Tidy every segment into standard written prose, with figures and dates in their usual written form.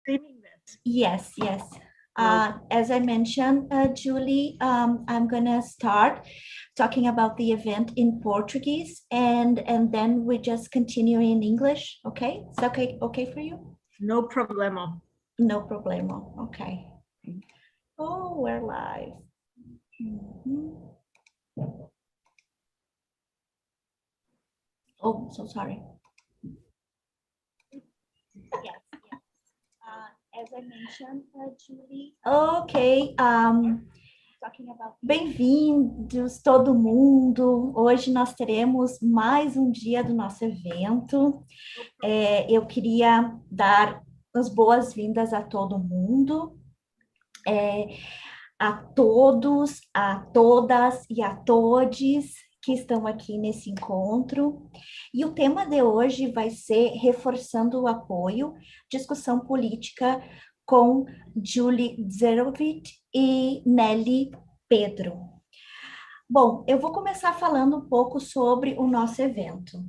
theming this. Yes, yes. As I mentioned, Julie, I'm gonna start talking about the event in Portuguese, and then we just continue in English. Okay, is that okay for you? No problema. No problema. Okay. Oh, we're live. Oh, so sorry. Yes, yes. As I mentioned, Julie. Okay. Bem-vindos todo mundo. Hoje nós teremos mais um dia do nosso evento. Eu queria dar as boas-vindas a todo mundo, a todos, a todas e a todes que estão aqui nesse encontro. E o tema de hoje vai ser Reforçando o Apoio, discussão política com Julie Zerovic e Nelly Pedro. Bom, eu vou começar falando um pouco sobre o nosso evento.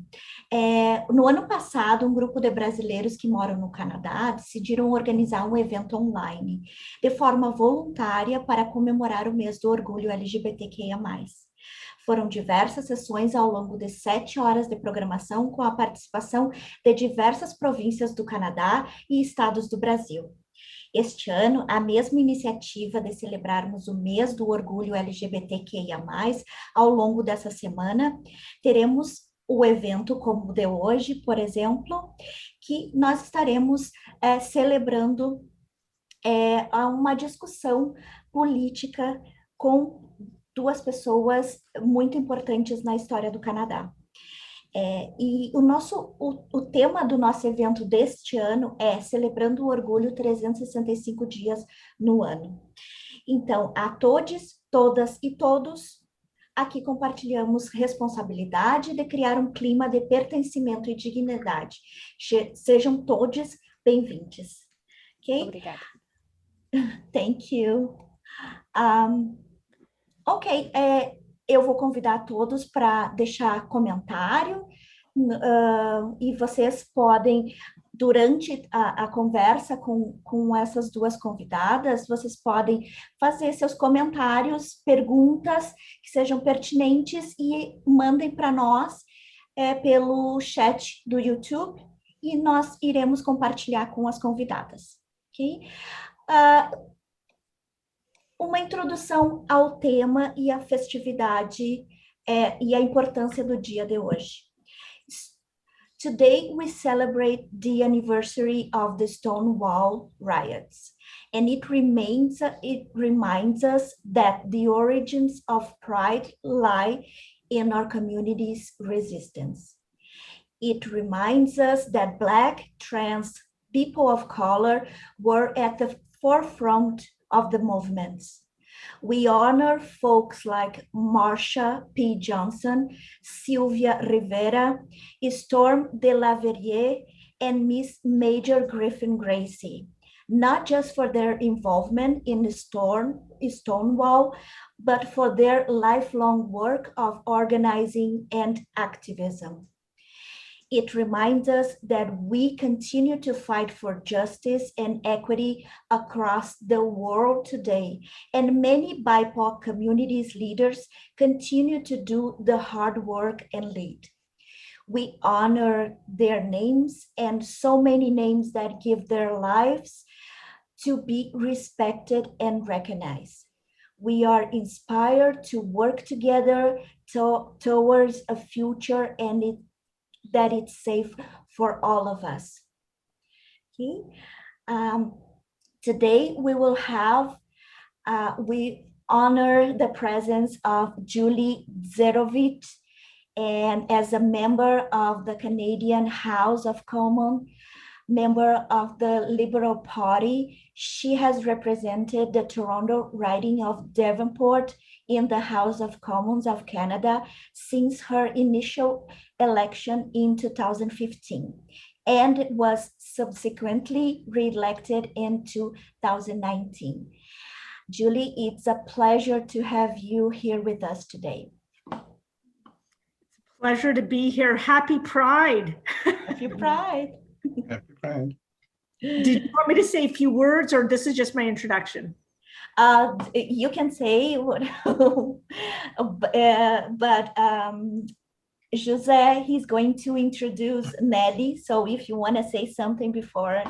No ano passado, um grupo de brasileiros que moram no Canadá decidiram organizar um evento online, de forma voluntária, para comemorar o mês do orgulho LGBTQIA+. Foram diversas sessões ao longo de 7 horas de programação, com a participação de diversas províncias do Canadá e estados do Brasil. Este ano, a mesma iniciativa de celebrarmos o mês do orgulho LGBTQIA+, ao longo dessa semana, teremos o evento como o de hoje, por exemplo, que nós estaremos celebrando uma discussão política com duas pessoas muito importantes na história do Canadá. E o tema do nosso evento deste ano é Celebrando o Orgulho 365 dias no ano. Então, a todos, todas e todos, aqui compartilhamos responsabilidade de criar um clima de pertencimento e dignidade. Sejam todos bem-vindos. Okay? Obrigada. Thank you. Ok, eu vou convidar todos para deixar comentário, e vocês podem, durante a conversa com essas duas convidadas, vocês podem fazer seus comentários, perguntas que sejam pertinentes e mandem para nós pelo chat do YouTube, e nós iremos compartilhar com as convidadas. Ok? Uma introdução ao tema e à festividade e a importância do dia de hoje. Today we celebrate the anniversary of the Stonewall riots, and it reminds us that the origins of pride lie in our community's resistance. It reminds us that Black, trans, people of color were at the forefront of the movements. We honor folks like Marsha P. Johnson, Sylvia Rivera, Storm de la Verrier, and Miss Major Griffin Gracie, not just for their involvement in the Stonewall, but for their lifelong work of organizing and activism. It reminds us that we continue to fight for justice and equity across the world today, and many BIPOC communities leaders continue to do the hard work and lead. We honor their names and so many names that give their lives to be respected and recognized. We are inspired to work together towards a future that it's safe for all of us. Okay. Today we will have, we honor the presence of Julie Zerovic, and as a member of the Canadian House of Commons, member of the Liberal Party, she has represented the Toronto riding of Devonport in the House of Commons of Canada since her initial election in 2015, and was subsequently re-elected in 2019. Julie, it's a pleasure to have you here with us today. It's a pleasure to be here. Happy Pride. Happy Pride. Happy Pride. Did you want me to say a few words, or this is just my introduction? You can say what, but Jose, he's going to introduce Nelly. So if you want to say something before.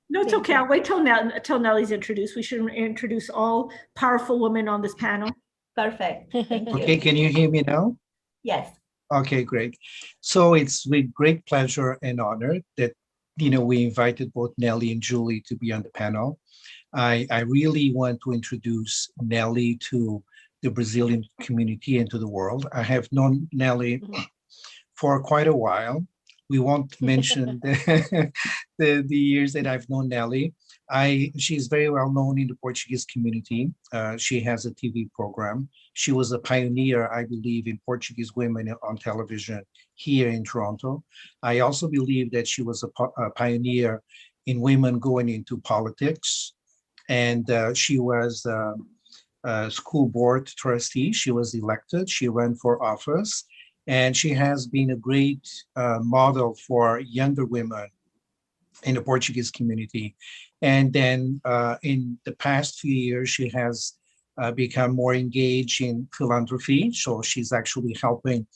No, it's okay. I'll wait till Nellie's introduced. We should introduce all powerful women on this panel. Perfect. Thank you. Okay, can you hear me now? Yes. Okay, great. So it's with great pleasure and honor that, we invited both Nelly and Julie to be on the panel. I really want to introduce Nelly to the Brazilian community and to the world. I have known Nelly for quite a while. We won't mention the years that I've known Nelly. She's very well known in the Portuguese community. She has a TV program. She was a pioneer, I believe, in Portuguese women on television here in Toronto. I also believe that she was a pioneer in women going into politics. And she was a school board trustee. She was elected. She ran for office. And she has been a great model for younger women in the Portuguese community. And then in the past few years, she has become more engaged in philanthropy. So she's actually helping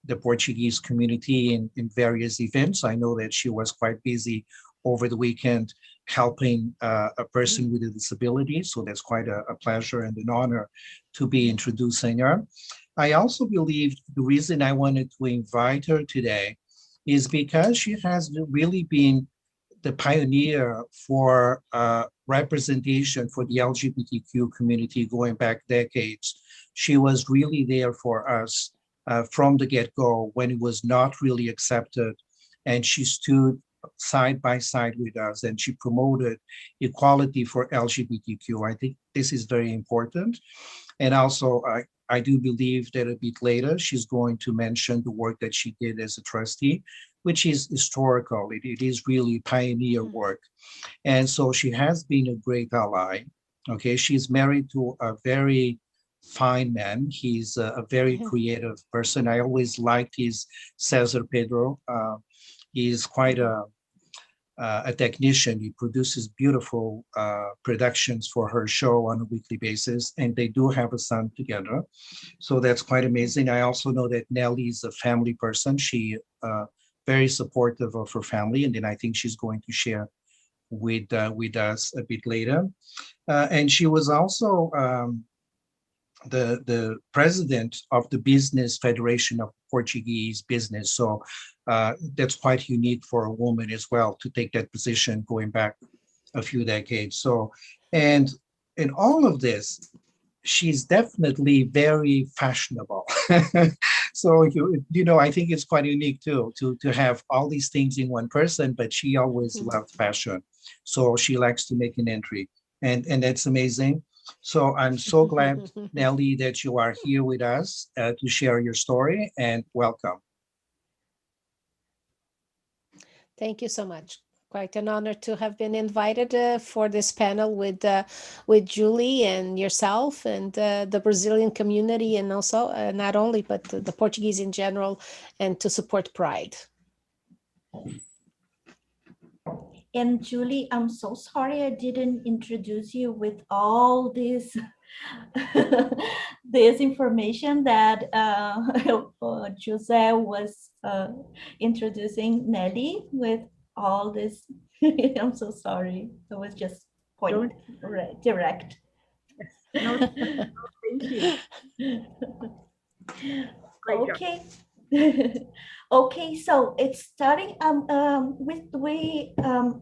the Portuguese community in various events. I know that she was quite busy over the weekend helping a person with a disability. So that's quite a pleasure and an honor to be introducing her. I also believe the reason I wanted to invite her today is because she has really been the pioneer for representation for the LGBTQ community going back decades. She was really there for us from the get-go when it was not really accepted. And she stood side by side with us and she promoted equality for LGBTQ. I think this is very important. And also, I do believe that a bit later, she's going to mention the work that she did as a trustee, which is historical. It is really pioneer work. And so she has been a great ally. Okay, she's married to a very fine man. He's a very creative person. I always liked his Cesar Pedro. He's quite a technician. He produces beautiful productions for her show on a weekly basis, and they do have a son together. So that's quite amazing. I also know that Nelly is a family person. She very supportive of her family, and then I think she's going to share with us a bit later. And she was also the president of the Business Federation of Portuguese Business. So that's quite unique for a woman as well to take that position going back a few decades. So, and in all of this, she's definitely very fashionable. So, I think it's quite unique too, to have all these things in one person, but she always loved fashion. So she likes to make an entry, and that's amazing. So I'm so glad, Nelly, that you are here with us to share your story, and welcome. Thank you so much. Quite an honor to have been invited for this panel with Julie and yourself and the Brazilian community, and also not only, but the Portuguese in general, and to support Pride. And Julie, I'm so sorry I didn't introduce you with all this this information that Jose was introducing Nelly with all this. I'm so sorry. It was just point direct. No, thank you. Okay. Okay, so it's starting. We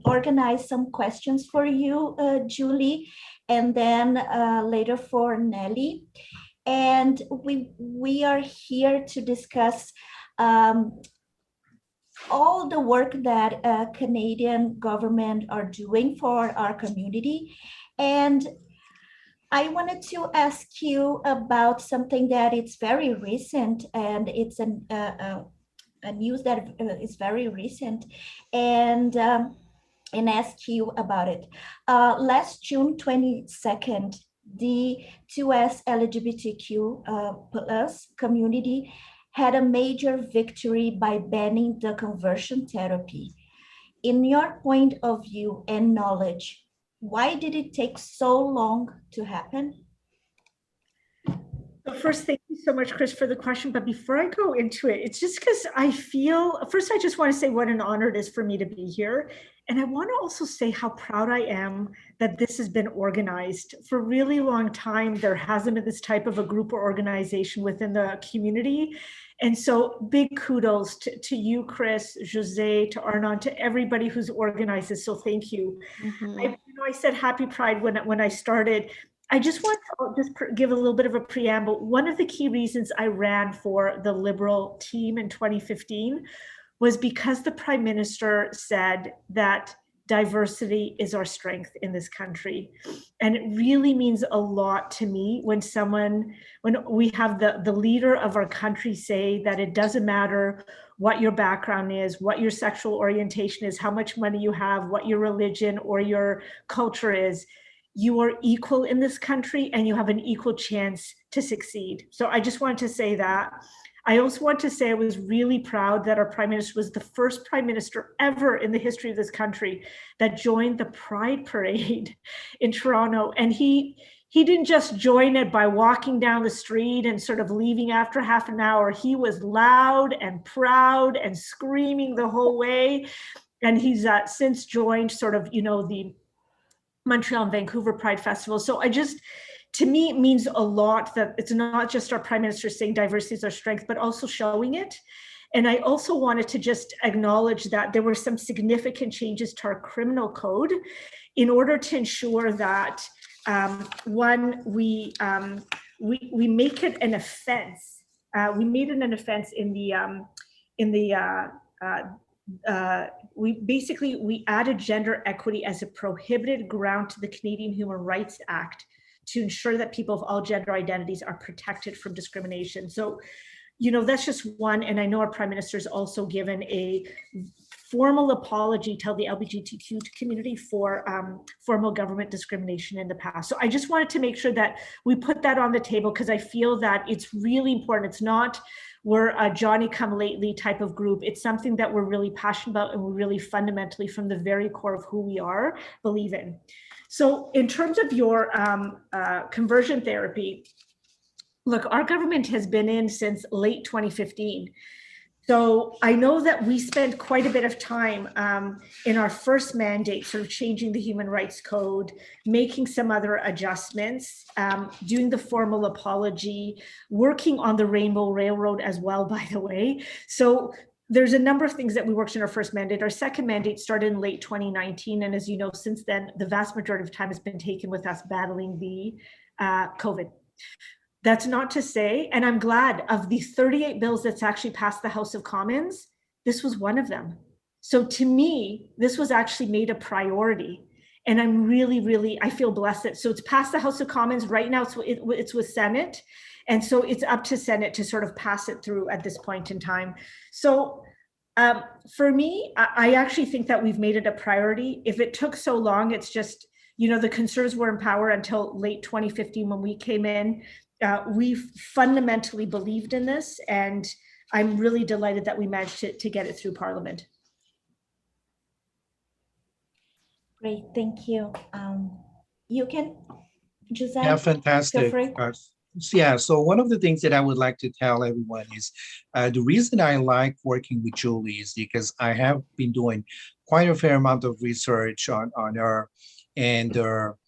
organized some questions for you, Julie, and then later for Nelly, and we are here to discuss all the work that Canadian government are doing for our community. And I wanted to ask you about something that it's very recent, and it's a news that is very recent, and ask you about it. Last June 22nd, the 2S LGBTQ plus community had a major victory by banning the conversion therapy. in your point of view and knowledge, why did it take so long to happen? So first, thank you so much, Chris, for the question. But before I go into it, it's just because I feel, first, I just want to say what an honor it is for me to be here. And I want to also say how proud I am that this has been organized. For a really long time, there hasn't been this type of a group or organization within the community. And so big kudos to you, Chris, Jose, to Arnon, to everybody who's organized this. So thank you. I said Happy Pride when I started. I just want to give a little bit of a preamble. One of the key reasons I ran for the Liberal team in 2015 was because the Prime Minister said that diversity is our strength in this country. And it really means a lot to me when we have the leader of our country say that it doesn't matter what your background is, what your sexual orientation is, how much money you have, what your religion or your culture is. You are equal in this country and you have an equal chance to succeed. So I just wanted to say that. I also want to say I was really proud that our Prime Minister was the first Prime Minister ever in the history of this country that joined the Pride Parade in Toronto. And he didn't just join it by walking down the street and sort of leaving after half an hour. He was loud and proud and screaming the whole way. And he's since joined sort of, the Montreal and Vancouver Pride Festival. So to me, it means a lot that it's not just our Prime Minister saying diversity is our strength, but also showing it. And I also wanted to just acknowledge that there were some significant changes to our criminal code in order to ensure that one, we make it an offense. We made it an offense we added gender equity as a prohibited ground to the Canadian Human Rights Act to ensure that people of all gender identities are protected from discrimination. So, that's just one. And I know our Prime Minister has also given a formal apology to the LGBTQ community for formal government discrimination in the past. So I just wanted to make sure that we put that on the table because I feel that it's really important. It's not we're a Johnny come lately type of group. It's something that we're really passionate about and we're really fundamentally from the very core of who we are, believe in. So in terms of your conversion therapy, look, our government has been in since late 2015. So I know that we spent quite a bit of time in our first mandate, sort of changing the Human Rights Code, making some other adjustments, doing the formal apology, working on the Rainbow Railroad as well, by the way. So there's a number of things that we worked in our first mandate. Our second mandate started in late 2019. And as you know, since then, the vast majority of time has been taken with us battling the COVID. That's not to say, and I'm glad of the 38 bills that's actually passed the House of Commons, this was one of them. So to me, this was actually made a priority. And I'm really, I feel blessed. So it's passed the House of Commons. Right now it's with Senate. And so it's up to Senate to sort of pass it through at this point in time. So for me, I actually think that we've made it a priority. If it took so long, it's just, the Conservatives were in power until late 2015 when we came in. We fundamentally believed in this, and I'm really delighted that we managed to get it through Parliament. Great, thank you. You can, Jose? Yeah, fantastic. Yeah, so one of the things that I would like to tell everyone is the reason I like working with Julie is because I have been doing quite a fair amount of research on her and her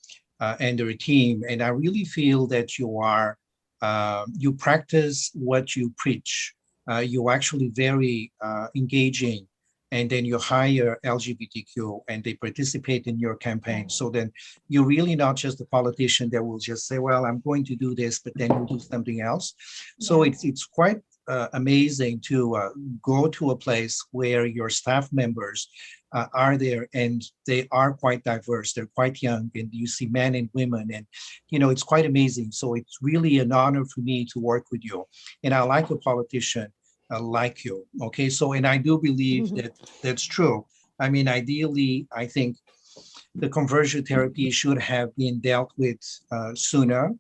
team, and I really feel that you practice what you preach. You're actually very engaging, and then you hire LGBTQ and they participate in your campaign. So then you're really not just a politician that will just say, well, I'm going to do this, but then you do something else. So it's quite amazing to go to a place where your staff members are there and they are quite diverse. They're quite young, and you see men and women, and it's quite amazing. So it's really an honor for me to work with you, and I like a politician like you. Okay, so and I do believe that that's true. I mean, ideally, I think the conversion therapy should have been dealt with sooner.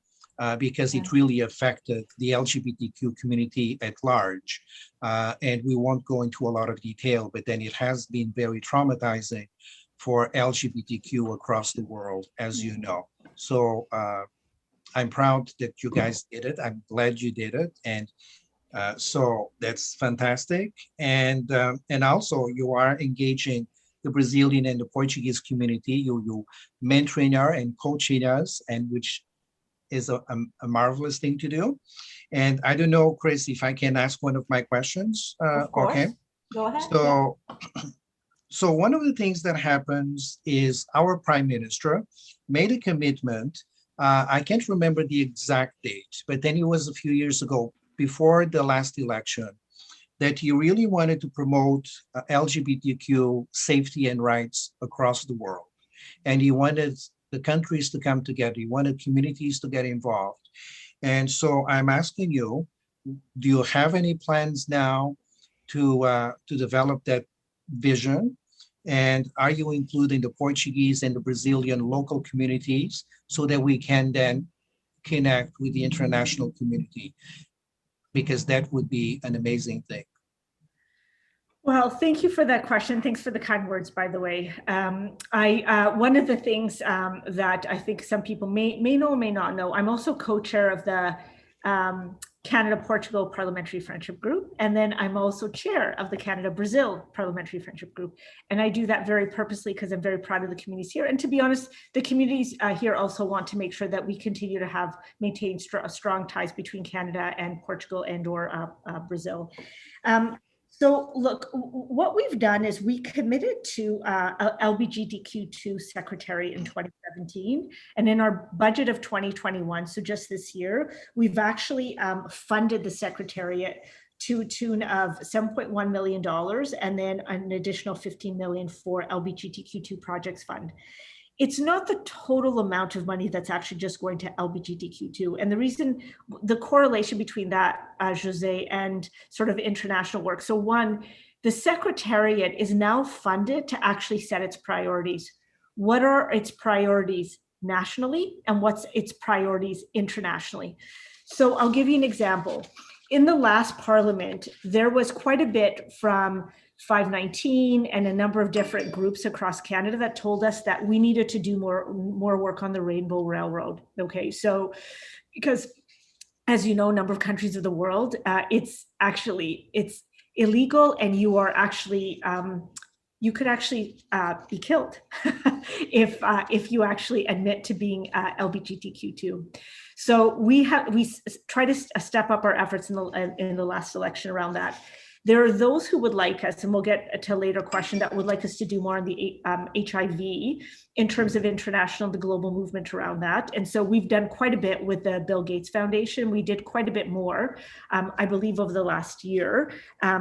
because it really affected the LGBTQ community at large. And we won't go into a lot of detail, but then it has been very traumatizing for LGBTQ across the world, as you know. So I'm proud that you guys did it. I'm glad you did it. And so that's fantastic. And also you are engaging the Brazilian and the Portuguese community. You mentoring us and coaching us, and which is a marvelous thing to do. And I don't know, Chris, if I can ask one of my questions. Of course. Okay. Go ahead. So, so one of the things that happens is our prime minister made a commitment. I can't remember the exact date, but then it was a few years ago, before the last election, that he really wanted to promote LGBTQ safety and rights across the world. And he wanted the countries to come together. He wanted communities to get involved. And so I'm asking you, do you have any plans now to develop that vision? And are you including the Portuguese and the Brazilian local communities so that we can then connect with the international community? Because that would be an amazing thing. Well, thank you for that question. Thanks for the kind words, by the way. One of the things that I think some people may know or may not know, I'm also co-chair of the Canada-Portugal Parliamentary Friendship Group. And then I'm also chair of the Canada-Brazil Parliamentary Friendship Group. And I do that very purposely because I'm very proud of the communities here. And to be honest, the communities here also want to make sure that we continue to maintain strong ties between Canada and Portugal and or Brazil. So look, what we've done is we committed to LGBTQ2 secretary in 2017. And in our budget of 2021, so just this year, we've actually funded the secretariat to a tune of $7.1 million and then an additional $15 million for LGBTQ2 projects fund. It's not the total amount of money that's actually just going to LGBTQ2. And the reason, the correlation between that, Jose, and sort of international work. So one, the Secretariat is now funded to actually set its priorities. What are its priorities nationally and what's its priorities internationally? So I'll give you an example. In the last parliament, there was quite a bit from 519 and a number of different groups across Canada that told us that we needed to do more work on the Rainbow Railroad. Okay, so because as you know, a number of countries of the world, it's illegal, and you are actually you could actually be killed if you actually admit to being LGBTQ2. So we try to step up our efforts in the last election around that. There are those who would like us, and we'll get to a later question, that would like us to do more on the HIV in terms of international, the global movement around that. And so we've done quite a bit with the Bill Gates Foundation. We did quite a bit more, I believe, over the last year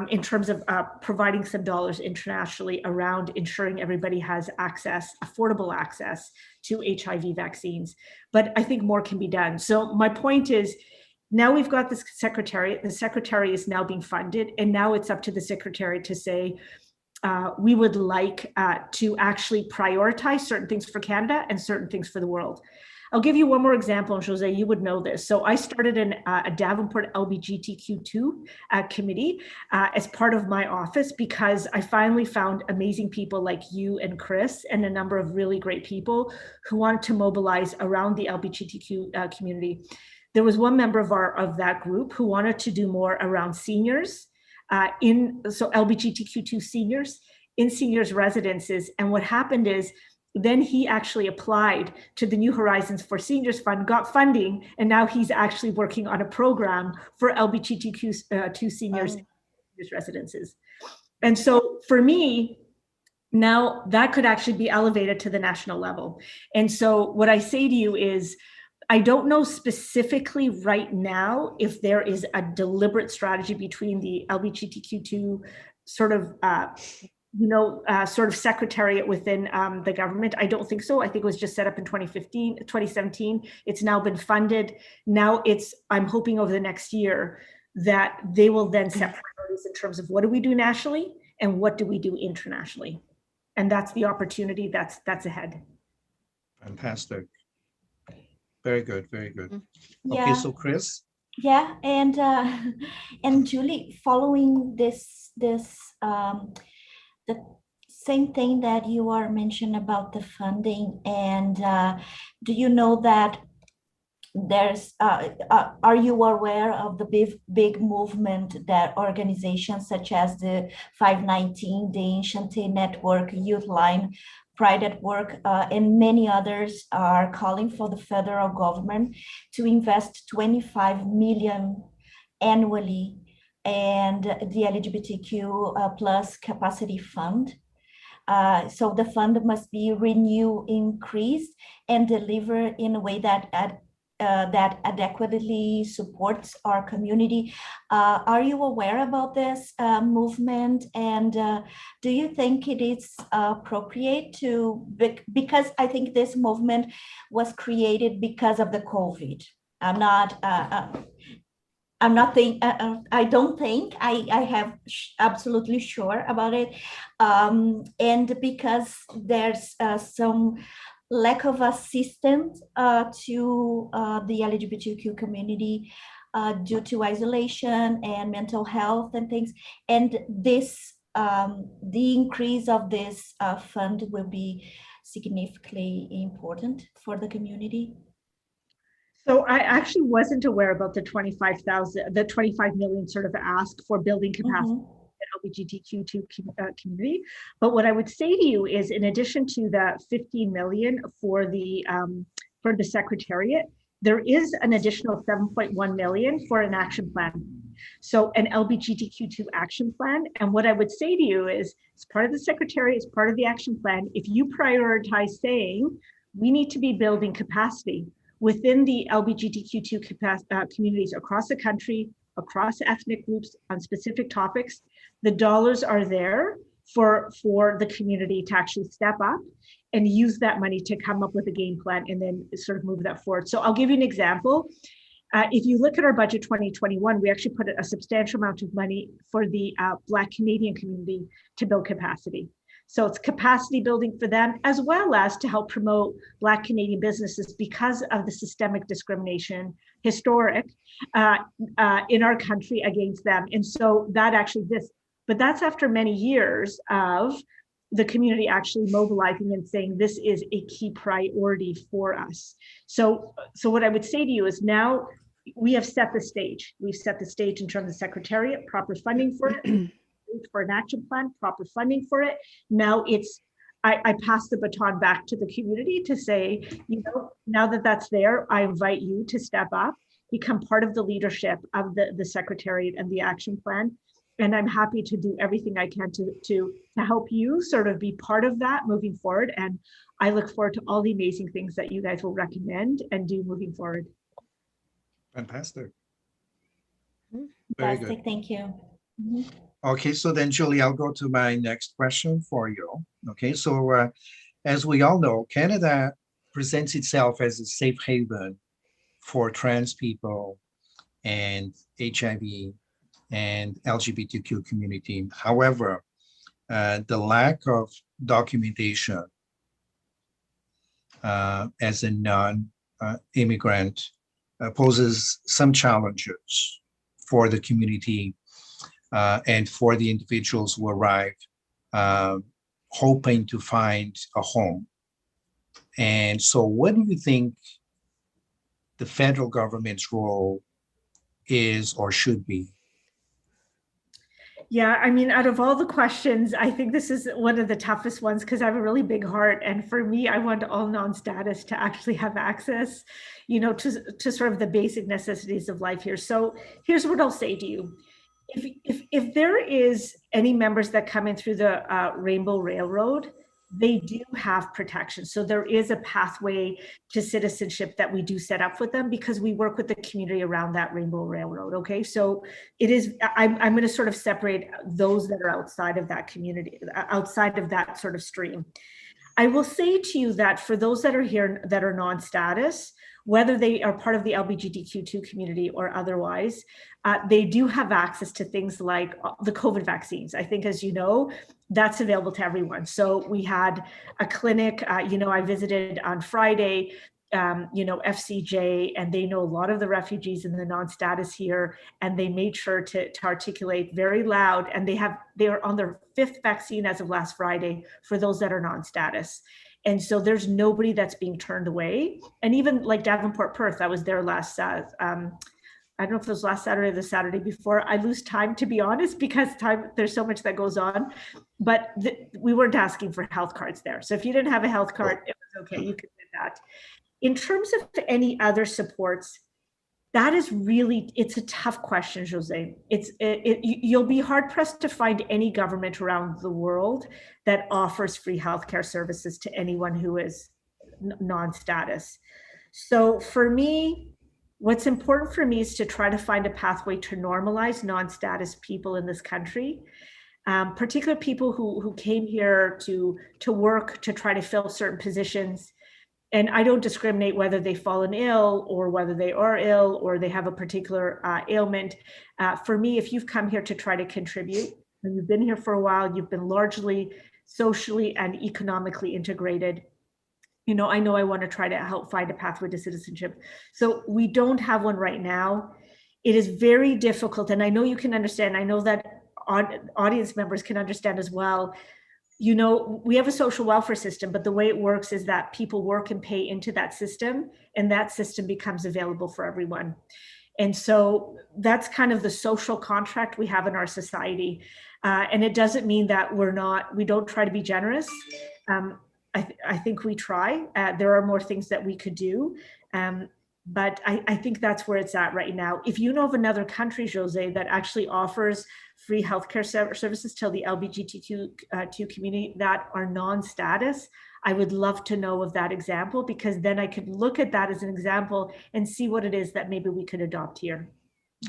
in terms of providing some dollars internationally around ensuring everybody has access, affordable access to HIV vaccines. But I think more can be done. So my point is, now we've got this secretariat. The secretary is now being funded, and now it's up to the secretary to say, we would like to actually prioritize certain things for Canada and certain things for the world. I'll give you one more example, and Jose, you would know this. So I started a Davenport LGBTQ2 committee as part of my office, because I finally found amazing people like you and Chris and a number of really great people who wanted to mobilize around the LGBTQ community. There was one member of that group who wanted to do more around seniors, so LGBTQ2 seniors in seniors residences. And what happened is, then he actually applied to the New Horizons for Seniors Fund, got funding, and now he's actually working on a program for LGBTQ2 seniors in seniors residences. And so for me, now that could actually be elevated to the national level. And so what I say to you is, I don't know specifically right now if there is a deliberate strategy between the LGBTQ2 sort of, sort of secretariat within the government. I don't think so. I think it was just set up in 2017. It's now been funded. Now I'm hoping over the next year that they will then set priorities in terms of what do we do nationally and what do we do internationally. And that's the opportunity that's ahead. Fantastic. Very good, very good. Okay, Yeah, so Chris, yeah, and Julie, following the same thing that you are mentioning about the funding, and do you know that are you aware of the big movement that organizations such as the 519, the Enchante Network, Youth Line, Pride at Work, and many others are calling for the federal government to invest 25 million annually and the LGBTQ plus capacity fund. So the fund must be renewed, increased, and delivered in a way that that adequately supports our community. Are you aware about this movement? And do you think it is appropriate to, because I think this movement was created because of the COVID. I'm not think. I don't think I have absolutely sure about it, and because there's some lack of assistance to the LGBTQ community due to isolation and mental health and things, and this the increase of this fund will be significantly important for the community. So I actually wasn't aware about the 25 million sort of ask for building capacity in LGBTQ2 community. But what I would say to you is, in addition to the 15 million for the Secretariat, there is an additional 7.1 million for an action plan. So an LGBTQ2 action plan. And what I would say to you is, as part of the Secretariat, as part of the action plan, if you prioritize saying, we need to be building capacity within the LGBTQ2 communities across the country, across ethnic groups on specific topics, the dollars are there for the community to actually step up and use that money to come up with a game plan and then sort of move that forward. So I'll give you an example. If you look at our budget 2021, we actually put a substantial amount of money for the Black Canadian community to build capacity. So it's capacity building for them, as well as to help promote Black Canadian businesses because of the systemic discrimination, historic, in our country against them. And so that actually but that's after many years of the community actually mobilizing and saying, this is a key priority for us. So what I would say to you is, now we have set the stage. We've set the stage in terms of Secretariat, proper funding for it. For an action plan, proper funding for it. Now I pass the baton back to the community to say, now that that's there, I invite you to step up, become part of the leadership of the Secretariat and the action plan. And I'm happy to do everything I can to help you sort of be part of that moving forward. And I look forward to all the amazing things that you guys will recommend and do moving forward. Fantastic. Very good. Thank you. Okay, so then Julie, I'll go to my next question for you. Okay, so as we all know, Canada presents itself as a safe haven for trans people and HIV and LGBTQ community. However, the lack of documentation as a non-immigrant poses some challenges for the community and for the individuals who arrive hoping to find a home. And so what do you think the federal government's role is or should be? Yeah, I mean, out of all the questions, I think this is one of the toughest ones because I have a really big heart. And for me, I want all non-status to actually have access, to sort of the basic necessities of life here. So here's what I'll say to you. If there is any members that come in through the Rainbow Railroad, they do have protection. So there is a pathway to citizenship that we do set up with them because we work with the community around that Rainbow Railroad. Okay, so I'm going to sort of separate those that are outside of that community, outside of that sort of stream. I will say to you that for those that are here that are non-status, whether they are part of the LGBTQ2 community or otherwise, they do have access to things like the COVID vaccines. I think, as you know, that's available to everyone. So we had a clinic, I visited on Friday, FCJ, and they know a lot of the refugees and the non-status here, and they made sure to articulate very loud, and they are on their 5th vaccine as of last Friday for those that are non-status. And so there's nobody that's being turned away. And even like Davenport Perth, I was there last, I don't know if it was last Saturday or the Saturday before. I lose time, to be honest, because there's so much that goes on. But we weren't asking for health cards there. So if you didn't have a health card, it was okay, you could do that. In terms of any other supports, that is really, it's a tough question, Jose. You'll be hard pressed to find any government around the world that offers free healthcare services to anyone who is non-status. So for me, what's important for me is to try to find a pathway to normalize non-status people in this country, particularly people who came here to work, to try to fill certain positions. And I don't discriminate whether they've fallen ill or whether they are ill or they have a particular ailment. For me, if you've come here to try to contribute, and you've been here for a while, you've been largely socially and economically integrated, I know I want to try to help find a pathway to citizenship. So we don't have one right now. It is very difficult. And I know you can understand. I know that audience members can understand as well. We have a social welfare system, but the way it works is that people work and pay into that system, and that system becomes available for everyone. And so that's kind of the social contract we have in our society. And it doesn't mean that we don't try to be generous. I think we try. There are more things that we could do. But I think that's where it's at right now. If you know of another country, Jose, that actually offers free healthcare services to the LGBTQ community that are non-status, I would love to know of that example, because then I could look at that as an example and see what it is that maybe we could adopt here.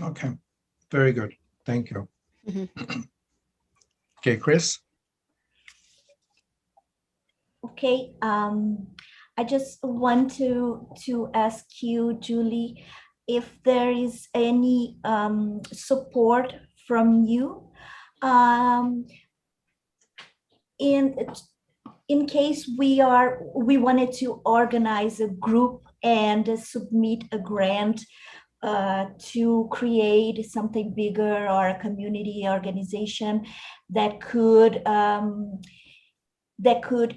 Okay, very good. Thank you. Mm-hmm. Okay, Chris. Okay, I just want to ask you, Julie, if there is any support from you in case we wanted to organize a group and submit a grant to create something bigger, or a community organization that could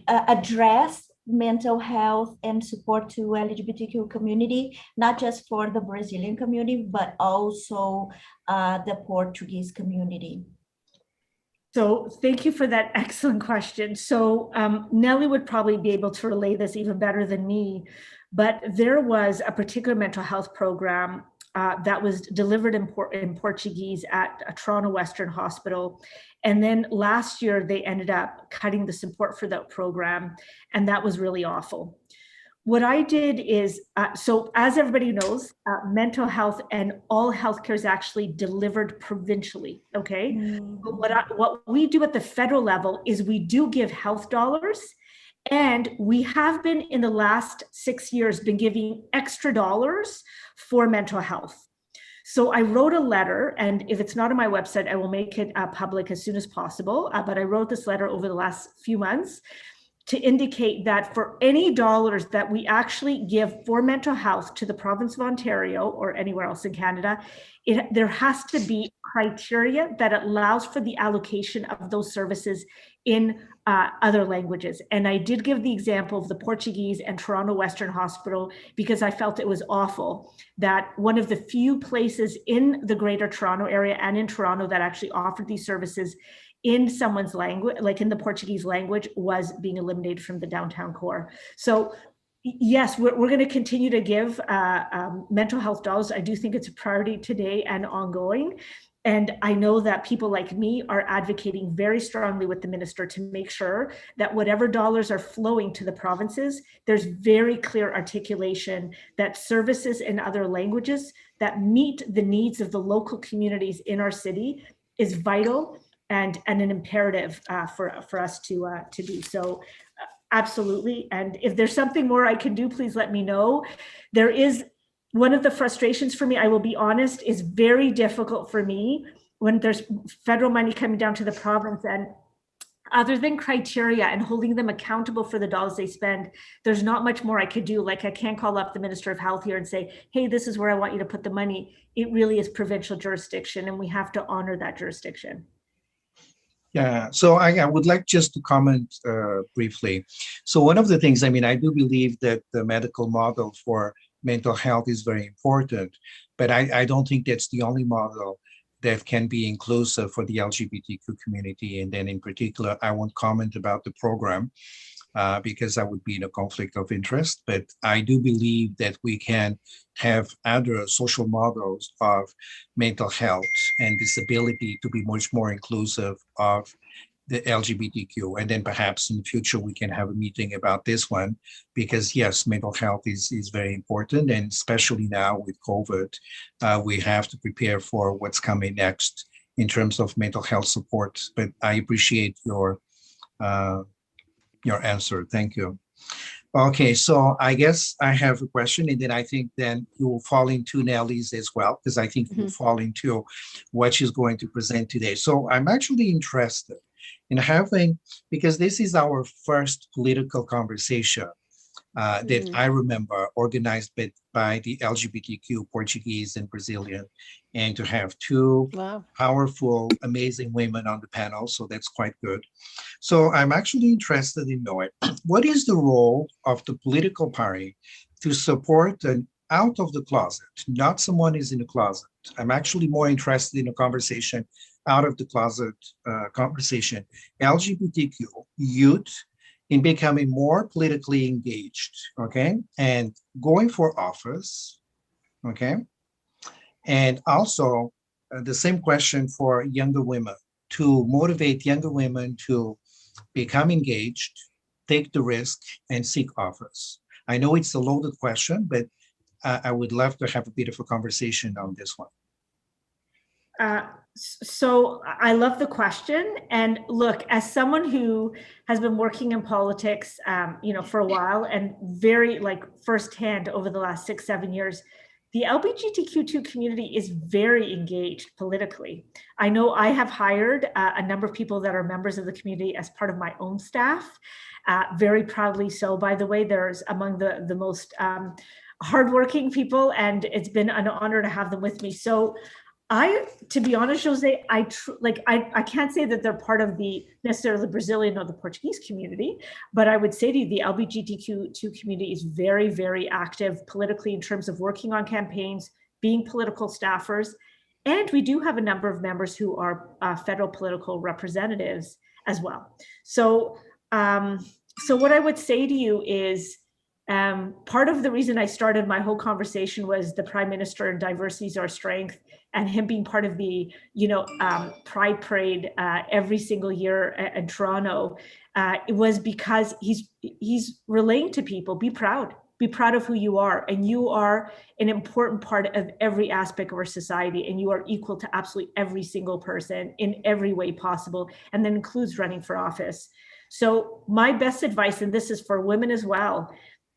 address mental health and support to LGBTQ community, not just for the Brazilian community, but also the Portuguese community. So thank you for that excellent question. So Nelly would probably be able to relay this even better than me, but there was a particular mental health program that was delivered in Portuguese at a Toronto Western Hospital. And then last year, they ended up cutting the support for that program, and that was really awful. What I did is, so as everybody knows, mental health and all healthcare is actually delivered provincially, okay? Mm. But what we do at the federal level is we do give health dollars, and we have been in the last 6 years been giving extra dollars for mental health. So I wrote a letter, and if it's not on my website, I will make it public as soon as possible. But I wrote this letter over the last few months to indicate that for any dollars that we actually give for mental health to the province of Ontario or anywhere else in Canada, there has to be criteria that allows for the allocation of those services in other languages. And I did give the example of the Portuguese and Toronto Western Hospital because I felt it was awful that one of the few places in the Greater Toronto area and in Toronto that actually offered these services in someone's language, like in the Portuguese language, was being eliminated from the downtown core. So yes, we're going to continue to give mental health dollars. I do think it's a priority today and ongoing. And I know that people like me are advocating very strongly with the minister to make sure that whatever dollars are flowing to the provinces, there's very clear articulation that services in other languages that meet the needs of the local communities in our city is vital and an imperative for us to do. So absolutely. And if there's something more I can do, please let me know. There is one of the frustrations for me, I will be honest, is very difficult for me when there's federal money coming down to the province. And other than criteria and holding them accountable for the dollars they spend, there's not much more I could do. Like I can't call up the Minister of Health here and say, hey, this is where I want you to put the money. It really is provincial jurisdiction, and we have to honor that jurisdiction. Yeah, so I would like just to comment briefly. So one of the things, I mean, I do believe that the medical model for mental health is very important, but I don't think that's the only model that can be inclusive for the LGBTQ community. And then in particular, I won't comment about the program because that would be in a conflict of interest. But I do believe that we can have other social models of mental health and disability to be much more inclusive of the LGBTQ. And then perhaps in the future, we can have a meeting about this one, because yes, mental health is very important. And especially now with COVID, we have to prepare for what's coming next in terms of mental health support. But I appreciate your answer. Thank you. Okay, so I guess I have a question, and then I think then you will fall into Nellie's as well, because I think you will fall into what she's going to present today. So I'm actually interested in having, because this is our first political conversation that I remember organized by the LGBTQ Portuguese and Brazilian, and to have two powerful, amazing women on the panel. So that's quite good. So I'm actually interested in knowing what is the role of the political party to support an out of the closet, not someone is in the closet. I'm actually more interested in a conversation out of the closet conversation, LGBTQ youth in becoming more politically engaged, okay? And going for office, okay? And also the same question for younger women, to motivate younger women to become engaged, take the risk, and seek office. I know it's a loaded question, but I would love to have a bit of a conversation on this one. So I love the question. And look, as someone who has been working in politics, for a while, and very firsthand over the last 6-7 years, the LGBTQ2 community is very engaged politically. I know I have hired a number of people that are members of the community as part of my own staff, very proudly so, by the way. There's among the most hardworking people, and it's been an honor to have them with me. So to be honest, Jose, I can't say that they're part of necessarily the Brazilian or the Portuguese community, but I would say to you, the LGBTQ2 community is very, very active politically in terms of working on campaigns, being political staffers. And we do have a number of members who are federal political representatives as well. So what I would say to you is, part of the reason I started my whole conversation was the Prime Minister and diversity is our strength, and him being part of the, Pride Parade every single year in Toronto. It was because he's relaying to people, be proud of who you are, and you are an important part of every aspect of our society, and you are equal to absolutely every single person in every way possible, and that includes running for office. So my best advice, and this is for women as well,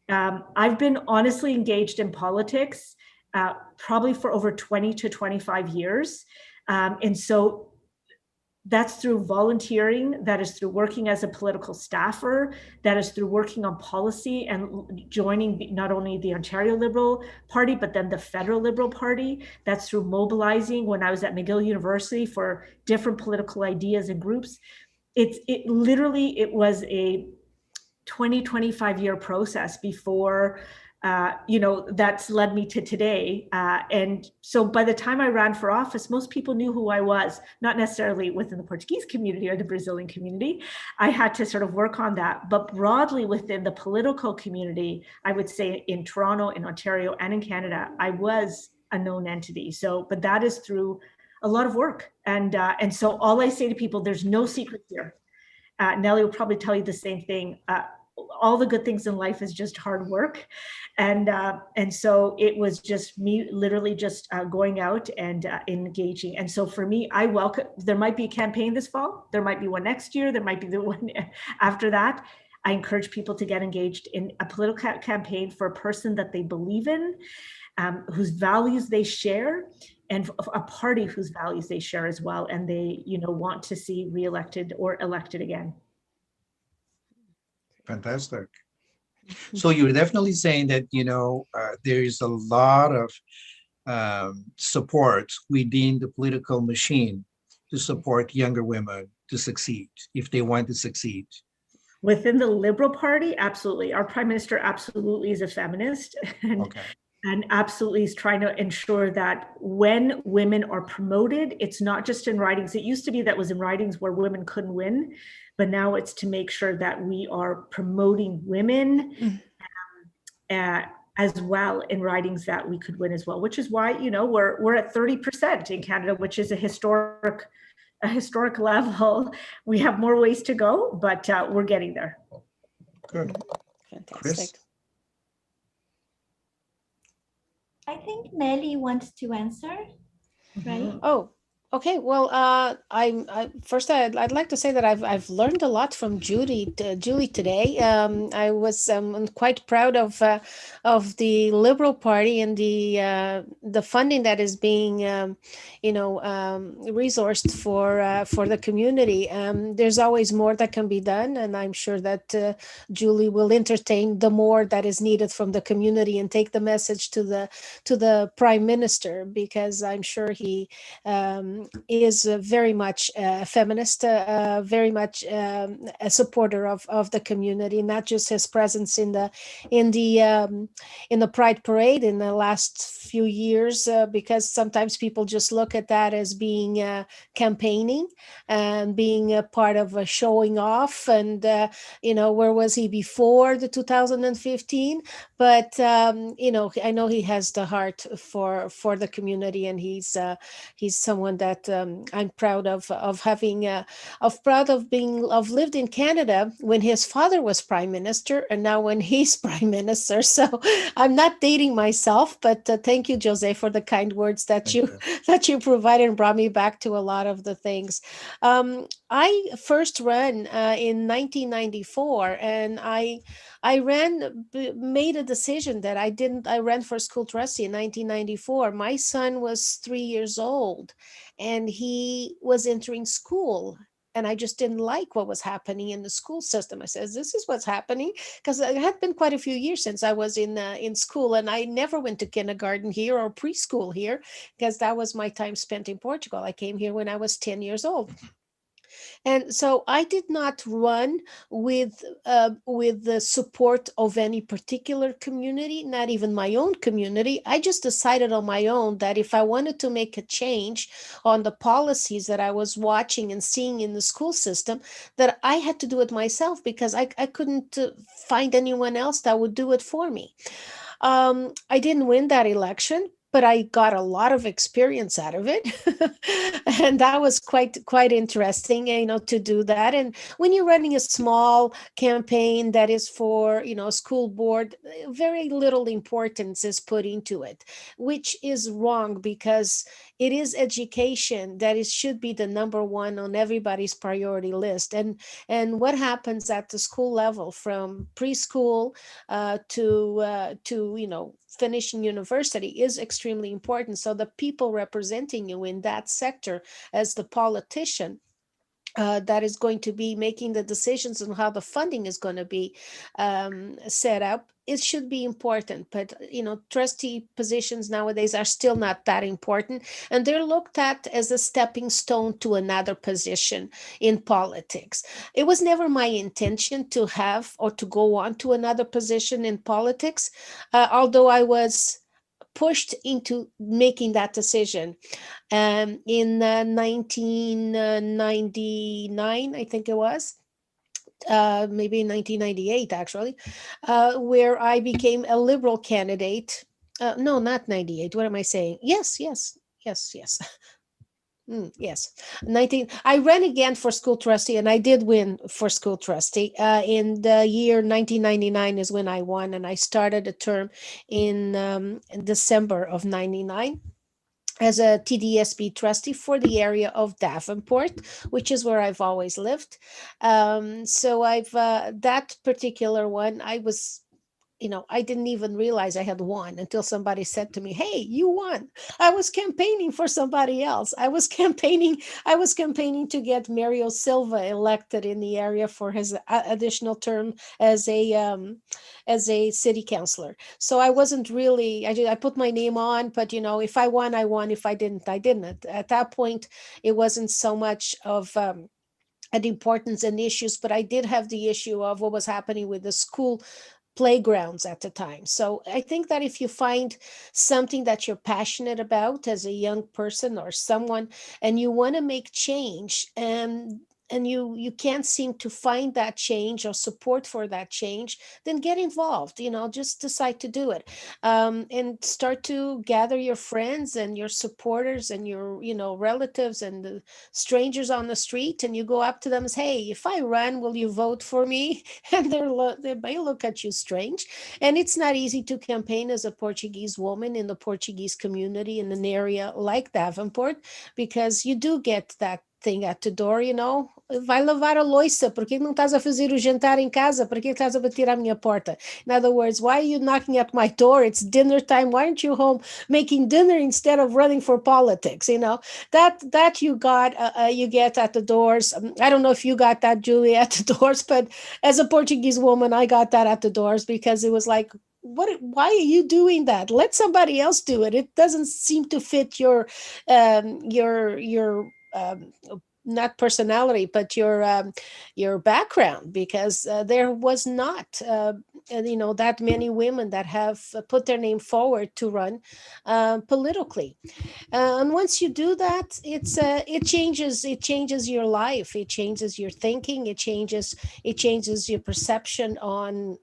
I've been honestly engaged in politics probably for over 20 to 25 years. And so that's through volunteering, that is through working as a political staffer, that is through working on policy and joining not only the Ontario Liberal Party, but then the Federal Liberal Party. That's through mobilizing when I was at McGill University for different political ideas and groups. It was a 25 year process before that's led me to today. And so by the time I ran for office, most people knew who I was, not necessarily within the Portuguese community or the Brazilian community. I had to sort of work on that. But broadly within the political community, I would say in Toronto, in Ontario, and in Canada, I was a known entity. But that is through a lot of work. And so all I say to people, there's no secret here. Nellie will probably tell you the same thing. All the good things in life is just hard work. And so it was just me literally just going out and engaging. And so for me, there might be a campaign this fall. There might be one next year. There might be the one after that. I encourage people to get engaged in a political campaign for a person that they believe in, whose values they share, and a party whose values they share as well, and they, want to see reelected or elected again. Fantastic. So you're definitely saying that, there is a lot of support within the political machine to support younger women to succeed if they want to succeed. Within the Liberal Party, absolutely. Our Prime Minister absolutely is a feminist, and absolutely is trying to ensure that when women are promoted, it's not just in ridings. It used to be that was in ridings where women couldn't win, but now it's to make sure that we are promoting women as well in ridings that we could win as well, which is why, we're at 30% in Canada, which is a historic level. We have more ways to go, but we're getting there. Good. Fantastic. Chris? I think Nelly wants to answer, right? Oh, okay. Well, first I'd like to say that I've learned a lot from Julie today. I was quite proud of the Liberal Party and the funding that is being resourced for the community. There's always more that can be done, and I'm sure that Julie will entertain the more that is needed from the community and take the message to the Prime Minister, because I'm sure he is very much a feminist, very much a supporter of the community, not just his presence in the Pride Parade in the last few years, because sometimes people just look at that as being campaigning and being a part of a showing off, and where was he before the 2015? But I know he has the heart for the community, and he's someone that I'm proud of having of lived in Canada when his father was Prime Minister, and now when he's Prime Minister. So I'm not dating myself, but thank you, Jose, for the kind words that you provided and brought me back to a lot of the things. I first ran in 1994, and I made a decision that I ran for school trustee in 1994. My son was 3 years old, and he was entering school. And I just didn't like what was happening in the school system. I said, this is what's happening, because it had been quite a few years since I was in school, and I never went to kindergarten here or preschool here, because that was my time spent in Portugal. I came here when I was 10 years old. And so I did not run with the support of any particular community, not even my own community. I just decided on my own that if I wanted to make a change on the policies that I was watching and seeing in the school system, that I had to do it myself, because I couldn't find anyone else that would do it for me. I didn't win that election, but I got a lot of experience out of it. And that was quite interesting, to do that. And when you're running a small campaign that is for, school board, very little importance is put into it, which is wrong, because it is education that should be the number one on everybody's priority list. And what happens at the school level, from preschool to finishing university, is extremely important. So the people representing you in that sector as the politician that is going to be making the decisions on how the funding is going to be set up, it should be important. But trustee positions nowadays are still not that important, and they're looked at as a stepping stone to another position in politics. It was never my intention to have or to go on to another position in politics, although I was pushed into making that decision. In 1999, I think it was, maybe in 1998, actually, where I became a Liberal candidate. No, not 98. What am I saying? Yes. Yes, 19. I ran again for school trustee, and I did win for school trustee. In the year 1999 is when I won, and I started a term in December of 99 as a TDSB trustee for the area of Davenport, which is where I've always lived. So I've that particular one, I was I didn't even realize I had won until somebody said to me, "Hey, you won." I was campaigning for somebody else. I was campaigning to get Mario Silva elected in the area for his additional term as a city councilor. So I wasn't really, I put my name on, but if I won, I won. If I didn't, I didn't. At that point, it wasn't so much of an importance and issues, but I did have the issue of what was happening with the school playgrounds at the time. So I think that if you find something that you're passionate about as a young person or someone, and you want to make change, and you can't seem to find that change or support for that change, then get involved. Just decide to do it, and start to gather your friends and your supporters and your relatives and the strangers on the street, and you go up to them and say, "Hey, if I run, will you vote for me?" And they may look at you strange. And it's not easy to campaign as a Portuguese woman in the Portuguese community in an area like Davenport, because you do get that thing at the door, vai lavar a louça, por que não estás a fazer o jantar em casa? Por que estás a bater à minha porta? In other words, why are you knocking at my door? It's dinner time. Why aren't you home making dinner instead of running for politics? That you get at the doors. I don't know if you got that, Julie, at the doors, but as a Portuguese woman, I got that at the doors, because it was like, why are you doing that? Let somebody else do it. It doesn't seem to fit your not personality, but your background, because there was not that many women that have put their name forward to run politically. And once you do that, it changes your life, it changes your thinking, it changes your perception on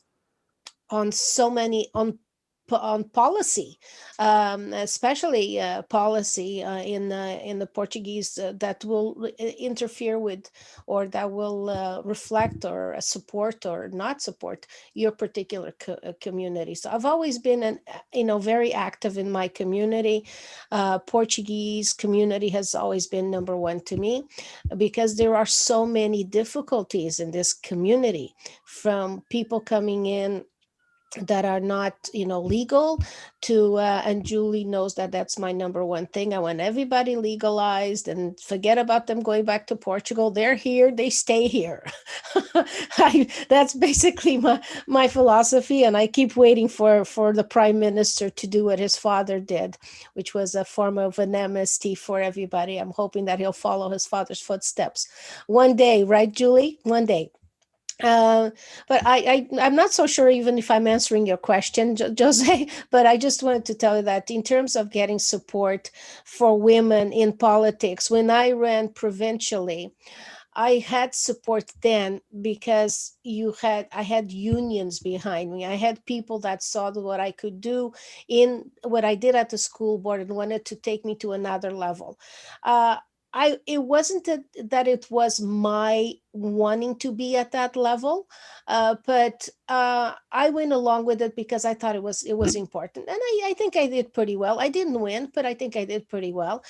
so many on policy, especially policy in the Portuguese, that will interfere with, or that will reflect or support or not support your particular community. So I've always been very active in my community. Portuguese community has always been number one to me, because there are so many difficulties in this community, from people coming in that are not legal to and Julie knows that that's my number one thing. I want everybody legalized, and forget about them going back to Portugal. They're here, they stay here. That's basically my philosophy, and I keep waiting for the prime minister to do what his father did, which was a form of an amnesty for everybody. I'm hoping that he'll follow his father's footsteps one day, right, Julie? One day. Uh, but I'm not so sure even if I'm answering your question, Jose, but I just wanted to tell you that in terms of getting support for women in politics, when I ran provincially, I had support then, because I had unions behind me. I had people that saw what I could do in what I did at the school board and wanted to take me to another level. Uh, it wasn't that it was my wanting to be at that level, but I went along with it because I thought it was important, and I think I did pretty well. I didn't win, but I think I did pretty well.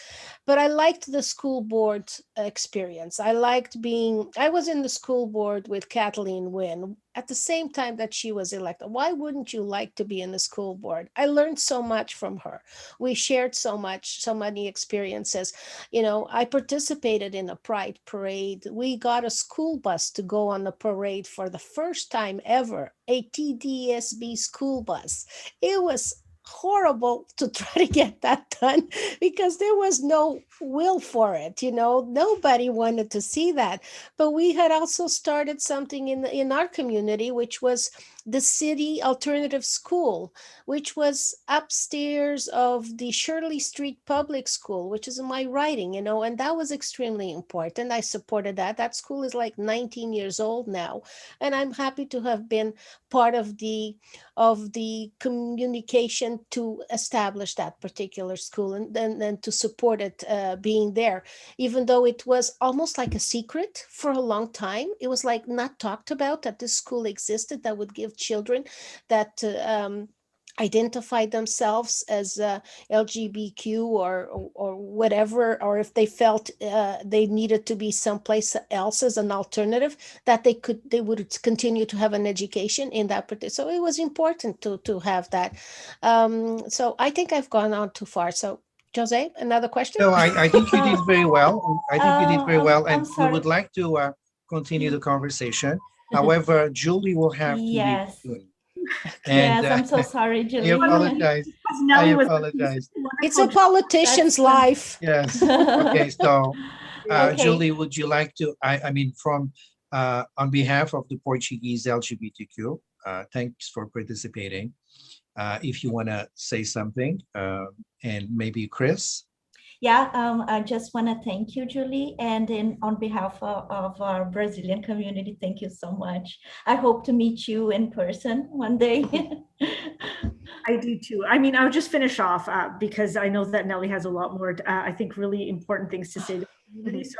But I liked the school board experience. I was in the school board with Kathleen Wynne at the same time that she was elected. Why wouldn't you like to be in the school board? I learned so much from her. We shared so many experiences. I participated in a pride parade. We got a school bus to go on the parade for the first time ever, a TDSB school bus. It was horrible to try to get that done, because there was no will for it. Nobody wanted to see that. But we had also started something in our community, which was the city alternative school, which was upstairs of the Shirley Street Public School, which is in my writing, and that was extremely important. I supported that. That school is like 19 years old now, and I'm happy to have been part of the communication to establish that particular school, and to support it being there, even though it was almost like a secret for a long time. It was like not talked about that this school existed, that would give children that identify themselves as LGBTQ or whatever, or if they felt they needed to be someplace else as an alternative, that they would continue to have an education in that particular. So it was important to have that. So I think I've gone on too far. So Jose, another question? No, I think you did very well. I think you did very well, I'm and we sorry. would like to continue the conversation. However, Julie will have to leave Yes. soon. Yes, And I'm so sorry, I Julie. apologize. Because I Nelly was apologize. It's a politician's That's fine. life. Yes. Okay. So, Okay. Julie, would you like to? I mean, from on behalf of the Portuguese LGBTQ, thanks for participating. If you want to say something, and maybe Chris. Yeah, I just want to thank you, Julie, and on behalf of our Brazilian community, thank you so much. I hope to meet you in person one day. I do too. I mean, I'll just finish off because I know that Nelly has a lot more, I think, really important things to say to the community. So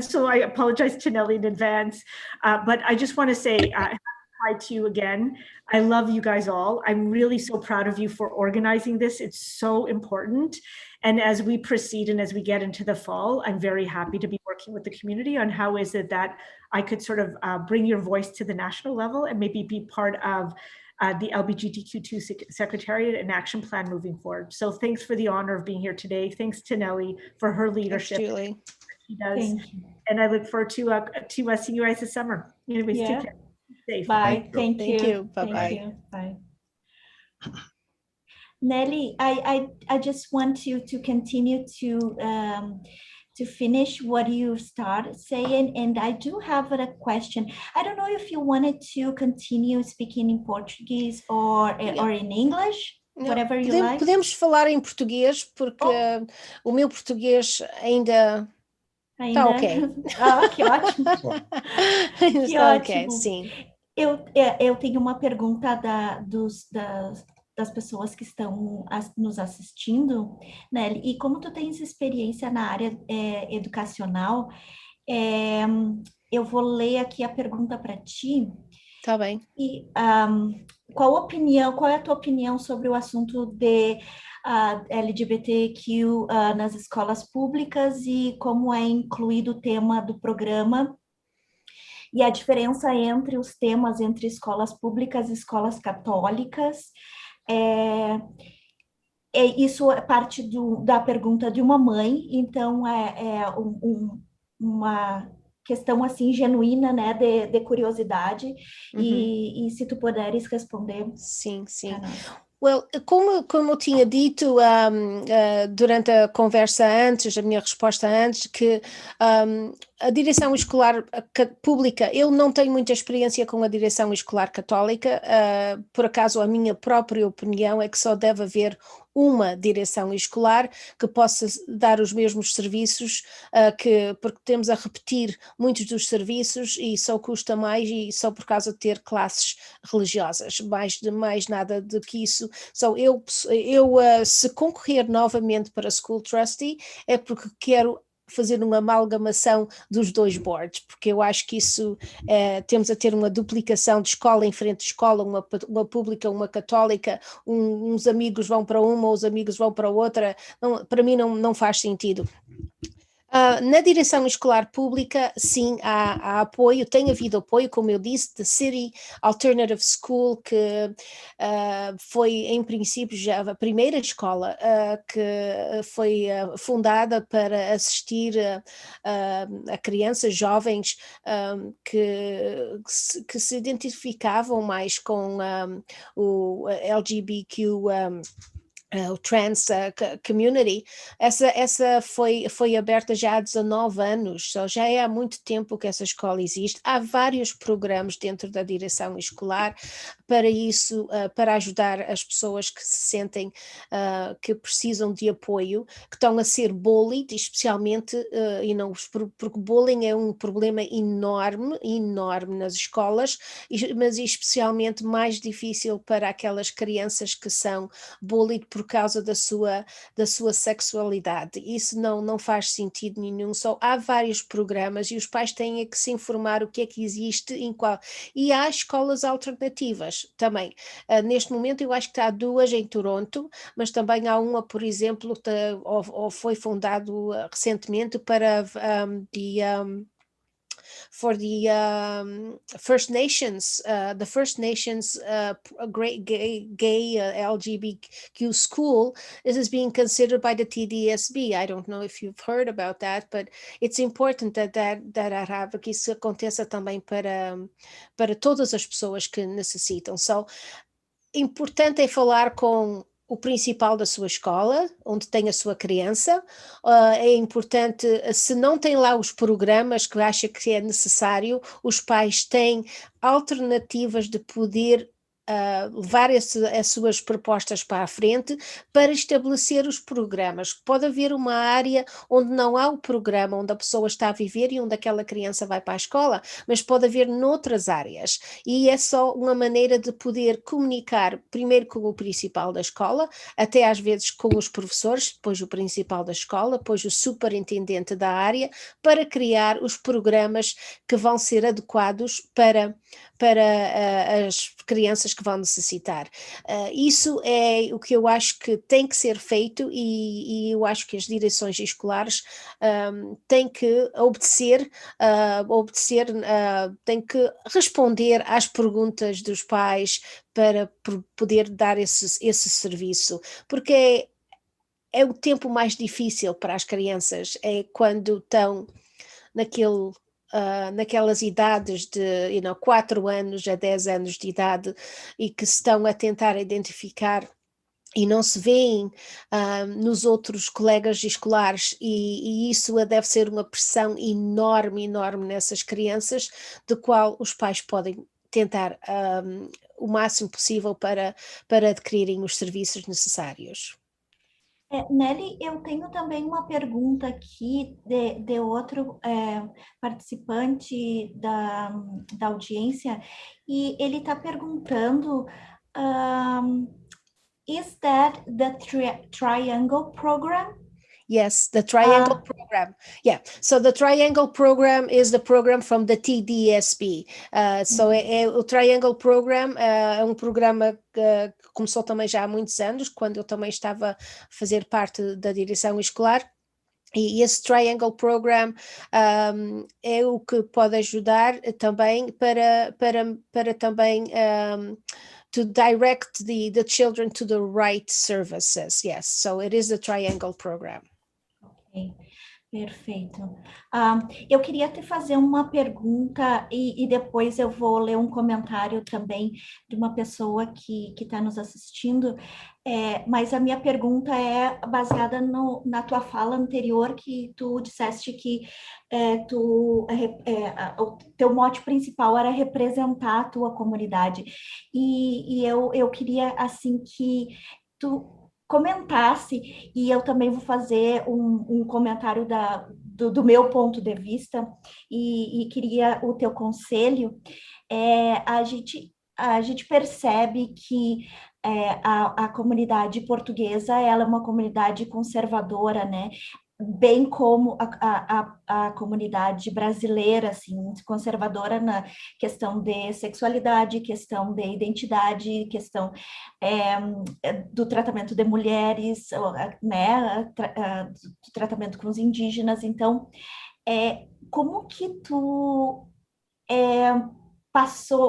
so I apologize to Nelly in advance, but I just want to say, hi to you again. I love you guys all. I'm really so proud of you for organizing this. It's so important. And as we proceed and as we get into the fall, I'm very happy to be working with the community on how is it that I could sort of bring your voice to the national level and maybe be part of the LGBTQ2 Secretariat and Action Plan moving forward. So thanks for the honor of being here today. Thanks to Nelly for her leadership. Thanks, Julie. She does. Thank you. And I look forward to seeing you guys this summer. Anyways, Yeah. take care. Safe. Bye. Thank you. Thank you. Bye-bye. Thank you. Bye. Nelly, I just want you to continue to finish what you started saying, and I do have a question. I don't know if you wanted to continue speaking in Portuguese or in English, Não, whatever you like. podemos falar em português, porque o meu português ainda está ok. Ah, que ótimo. Que Está ótimo. ok, sim. Eu tenho uma pergunta das pessoas que estão nos assistindo, né? E como tu tens experiência na área educacional, eu vou ler aqui a pergunta para ti. Tá bem. E qual é a tua opinião sobre o assunto de LGBTQ nas escolas públicas e como é incluído o tema do programa? E a diferença entre os temas entre escolas públicas e escolas católicas. Isso é parte da pergunta de uma mãe, então uma questão assim genuína, né, de curiosidade. E se tu puderes responder. Sim. Well, como eu tinha dito durante a conversa antes, a minha resposta antes, que a direção escolar pública, eu não tenho muita experiência com a direção escolar católica, por acaso a minha própria opinião é que só deve haver uma direção escolar que possa dar os mesmos serviços, porque temos a repetir muitos dos serviços e só custa mais e só por causa de ter classes religiosas, mais nada do que isso. Eu se concorrer novamente para School Trustee é porque quero fazer uma amalgamação dos dois boards, porque eu acho que isso temos a ter uma duplicação de escola em frente de escola, uma pública, uma católica, uns amigos vão para uma, os amigos vão para outra, para mim não faz sentido. Na direção escolar pública, sim, há apoio, tem havido apoio, como eu disse, da City Alternative School, que foi, em princípio, já a primeira escola que foi fundada para assistir a crianças jovens que se identificavam mais com o LGBTQ o trans community. Essa foi aberta já há 19 anos, já há muito tempo que essa escola existe. Há vários programas dentro da direção escolar para isso, para ajudar as pessoas que se sentem que precisam de apoio, que estão a ser bullied, especialmente, porque bullying é um problema enorme nas escolas, mas especialmente mais difícil para aquelas crianças que são bullied por causa da sua sexualidade. Isso não faz sentido nenhum. Só há vários programas e os pais têm que se informar o que é que existe em qual. E há escolas alternativas também. Neste momento eu acho que há duas em Toronto, mas também há uma, por exemplo, ou foi fundado recentemente para for the First Nations, the First Nations a great gay LGBTQ school. This is being considered by the TDSB. I don't know if you've heard about that, but it's important que isso aconteça também para todas as pessoas que necessitam. So, importante é falar com o principal da sua escola, onde tem a sua criança. É importante, se não tem lá os programas que acha que é necessário, os pais têm alternativas de poder levar as suas propostas para a frente para estabelecer os programas. Pode haver uma área onde não há o programa, onde a pessoa está a viver e onde aquela criança vai para a escola, mas pode haver noutras áreas. E é só uma maneira de poder comunicar primeiro com o principal da escola, até às vezes com os professores, depois o principal da escola, depois o superintendente da área, para criar os programas que vão ser adequados para as crianças que vão necessitar. Isso é o que eu acho que tem que ser feito e eu acho que as direções escolares têm que têm que responder às perguntas dos pais para poder dar esse serviço, porque é o tempo mais difícil para as crianças, é quando estão naquelas idades de 4 anos a 10 anos de idade e que se estão a tentar identificar e não se veem nos outros colegas escolares e isso deve ser uma pressão enorme nessas crianças, de qual os pais podem tentar o máximo possível para adquirirem os serviços necessários. Nelly, eu tenho também uma pergunta aqui de outro participante da audiência, e ele está perguntando: is that the Triangle Program? Yes, the Triangle Program. Yeah, so the Triangle Program is the program from the TDSB. O Triangle Program é um programa que começou também já há muitos anos, quando eu também estava a fazer parte da direção escolar. E esse Triangle Program é o que pode ajudar também para também to direct the children to the right services. Yes, so it is the Triangle Program. Okay. Perfeito. Eu queria te fazer uma pergunta e depois eu vou ler um comentário também de uma pessoa que está nos assistindo, mas a minha pergunta é baseada na tua fala anterior, que tu disseste que o teu mote principal era representar a tua comunidade, e eu queria, assim, que tu comentasse, e eu também vou fazer um comentário do meu ponto de vista, e queria o teu conselho. A gente percebe que a comunidade portuguesa, ela é uma comunidade conservadora, né? Bem como a comunidade brasileira, assim, conservadora na questão de sexualidade, questão de identidade, questão do tratamento de mulheres, né, do tratamento com os indígenas. Então, como que tu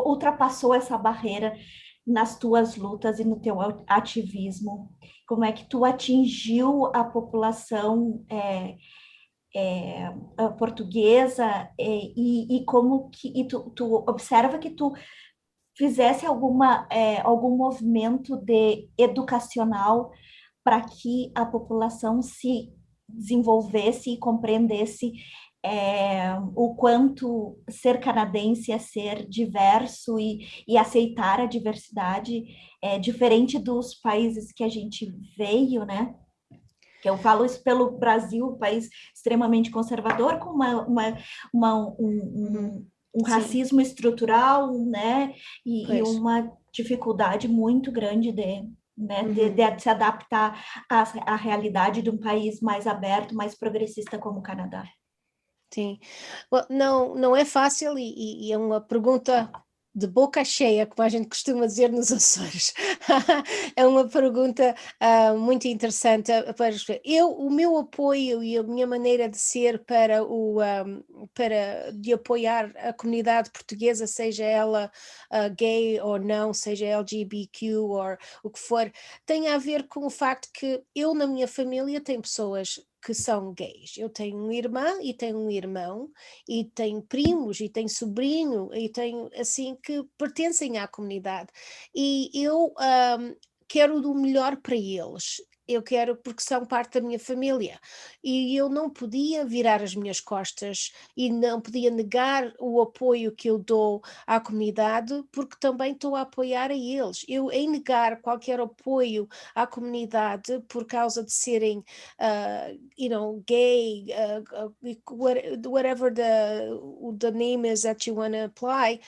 ultrapassou essa barreira nas tuas lutas e no teu ativismo? Como é que tu atingiu a população portuguesa e como que tu observa que tu fizesse algum movimento educacional para que a população se desenvolvesse e compreendesse o quanto ser canadense é ser diverso e aceitar a diversidade, diferente dos países que a gente veio, né? Que eu falo isso pelo Brasil, um país extremamente conservador, com um racismo estrutural, né? E uma dificuldade muito grande né, de se adaptar à realidade de um país mais aberto, mais progressista como o Canadá. Sim, não é fácil e é uma pergunta de boca cheia, como a gente costuma dizer nos Açores. É uma pergunta muito interessante para o meu apoio e a minha maneira de ser de apoiar a comunidade portuguesa, seja ela gay ou não, seja LGBTQ ou o que for, tem a ver com o facto que eu na minha família tenho pessoas que são gays. Eu tenho uma irmã e tenho um irmão e tenho primos e tenho sobrinho e tenho assim que pertencem à comunidade e eu quero o melhor para eles. Eu quero porque são parte da minha família e eu não podia virar as minhas costas e não podia negar o apoio que eu dou à comunidade porque também estou a apoiar a eles. Eu, em negar qualquer apoio à comunidade por causa de serem gay, whatever the name is that you want to apply,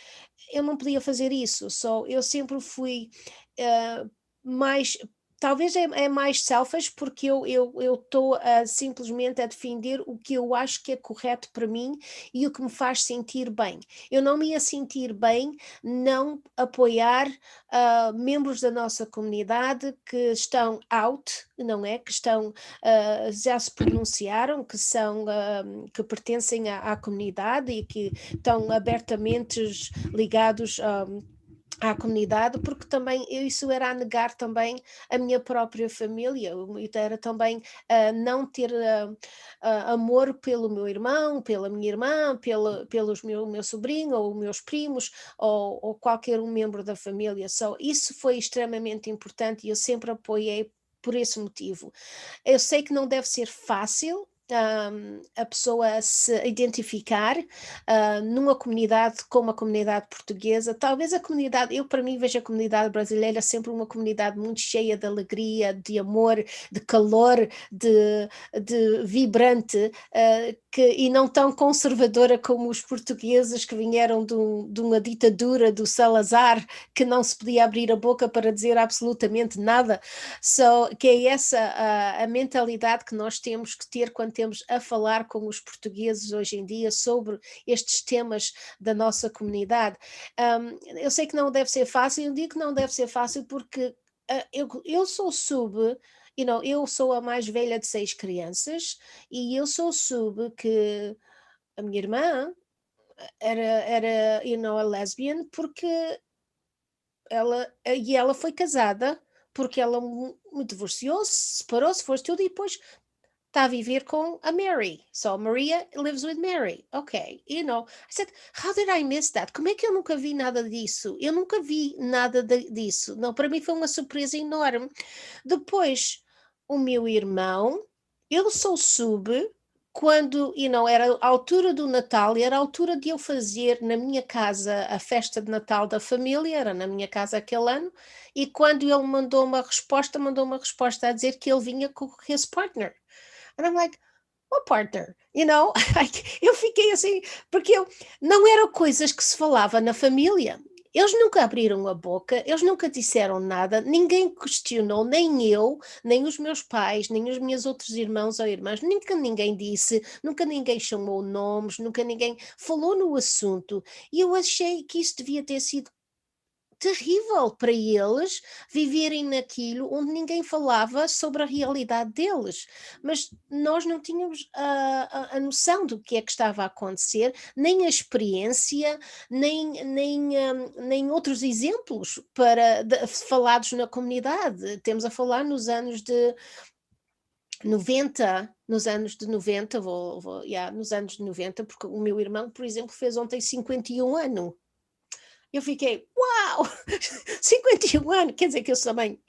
eu não podia fazer isso. Eu sempre fui mais. Talvez é mais selfish porque eu estou simplesmente a defender o que eu acho que é correto para mim e o que me faz sentir bem. Eu não me ia sentir bem não apoiar membros da nossa comunidade que estão out, não é? Que estão, já se pronunciaram, que pertencem à comunidade e que estão abertamente ligados à comunidade, porque também isso era a negar também a minha própria família, era também não ter amor pelo meu irmão, pela minha irmã, pelos meu sobrinho ou meus primos ou qualquer um membro da família. Isso foi extremamente importante e eu sempre apoiei por esse motivo. Eu sei que não deve ser fácil a pessoa se identificar numa comunidade como a comunidade portuguesa. Talvez eu para mim vejo a comunidade brasileira sempre uma comunidade muito cheia de alegria, de amor, de calor, de vibrante, e não tão conservadora como os portugueses que vieram de uma ditadura do Salazar, que não se podia abrir a boca para dizer absolutamente nada. Que é essa a mentalidade que nós temos que ter quando temos a falar com os portugueses hoje em dia sobre estes temas da nossa comunidade. Eu sei que não deve ser fácil, eu digo que não deve ser fácil porque eu sou eu sou a mais velha de 6 crianças e eu sou que a minha irmã era a lesbian porque ela foi casada porque ela me divorciou, separou-se, foi tudo e depois está a viver com a Mary. So Maria lives with Mary. Okay, I said, how did I miss that? Como é que eu nunca vi nada disso? Eu nunca vi nada disso. Não, para mim foi uma surpresa enorme. Depois, o meu irmão, eu sou quando, era a altura do Natal, era a altura de eu fazer na minha casa a festa de Natal da família, era na minha casa aquele ano, e quando ele mandou uma resposta a dizer que ele vinha com his partner. And I'm like, what partner? Eu fiquei assim, porque não eram coisas que se falava na família. Eles nunca abriram a boca, eles nunca disseram nada, ninguém questionou, nem eu, nem os meus pais, nem os meus outros irmãos ou irmãs, nunca ninguém disse, nunca ninguém chamou nomes, nunca ninguém falou no assunto. E eu achei que isso devia ter sido terrível para eles viverem naquilo onde ninguém falava sobre a realidade deles, mas nós não tínhamos a noção do que é que estava a acontecer, nem a experiência, nem outros exemplos falados na comunidade. Temos a falar nos anos de 90, nos anos de 90, nos anos de 90, porque o meu irmão, por exemplo, fez ontem 51 anos. Eu fiquei, uau, 51 anos, quer dizer que eu também,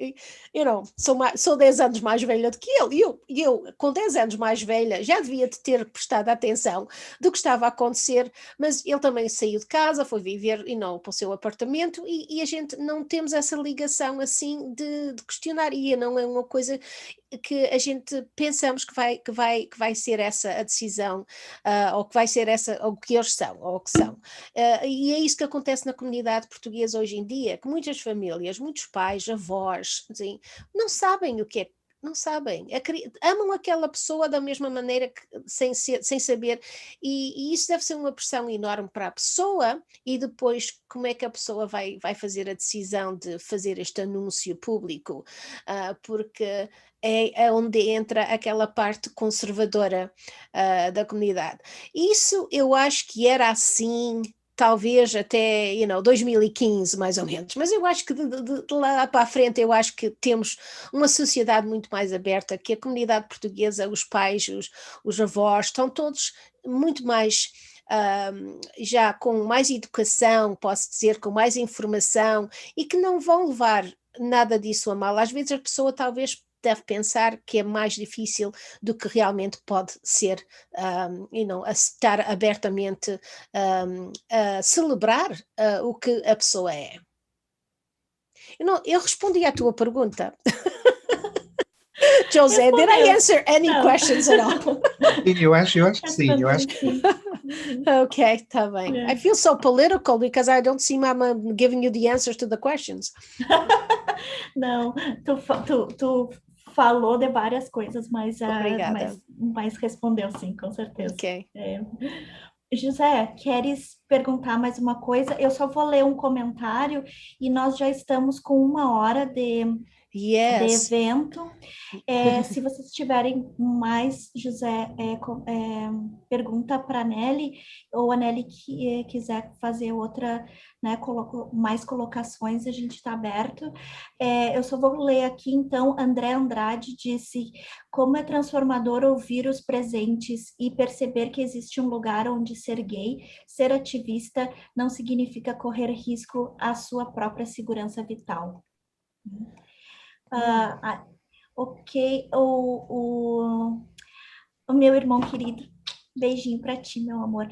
sou 10 anos mais velha do que ele, e eu com 10 anos mais velha, já devia ter prestado atenção do que estava a acontecer, mas ele também saiu de casa, foi viver, para o seu apartamento, e a gente não temos essa ligação assim de questionar, e não é uma coisa que a gente pensamos que vai ser essa a decisão, ou que vai ser essa, ou que eles são, ou que são. E é isso que acontece na comunidade portuguesa portuguesa hoje em dia, que muitas famílias, muitos pais, avós, assim, não sabem o que é, não sabem, amam aquela pessoa da mesma maneira que, sem saber, e isso deve ser uma pressão enorme para a pessoa, e depois como é que a pessoa vai fazer a decisão de fazer este anúncio público, porque é onde entra aquela parte conservadora da comunidade. Isso eu acho que era assim talvez até 2015, mais ou menos. Mas eu acho que de lá para a frente, eu acho que temos uma sociedade muito mais aberta, que a comunidade portuguesa, os pais, os avós, estão todos muito mais... já com mais educação, posso dizer, com mais informação, e que não vão levar nada disso a mal. Às vezes a pessoa talvez deve pensar que é mais difícil do que realmente pode ser, a estar abertamente a celebrar o que a pessoa é. Eu respondi à tua pergunta. José, did I answer any questions at all? Eu acho que sim, eu acho que sim. Okay, tá bem. Yeah. I feel so political because I don't seem I'm giving you the answers to the questions. Não, tu falou de várias coisas, mas respondeu sim, com certeza. Ok. José, queres perguntar mais uma coisa? Eu só vou ler um comentário e nós já estamos com 1 hora de evento. Se vocês tiverem mais, José, pergunta para a Nelly, ou a Nelly quiser fazer outra, né, mais colocações, a gente está aberto. Eu só vou ler aqui, então, André Andrade disse: como é transformador ouvir os presentes e perceber que existe um lugar onde ser gay, ser ativista, não significa correr risco à sua própria segurança vital. Ok, o meu irmão querido, beijinho para ti, meu amor.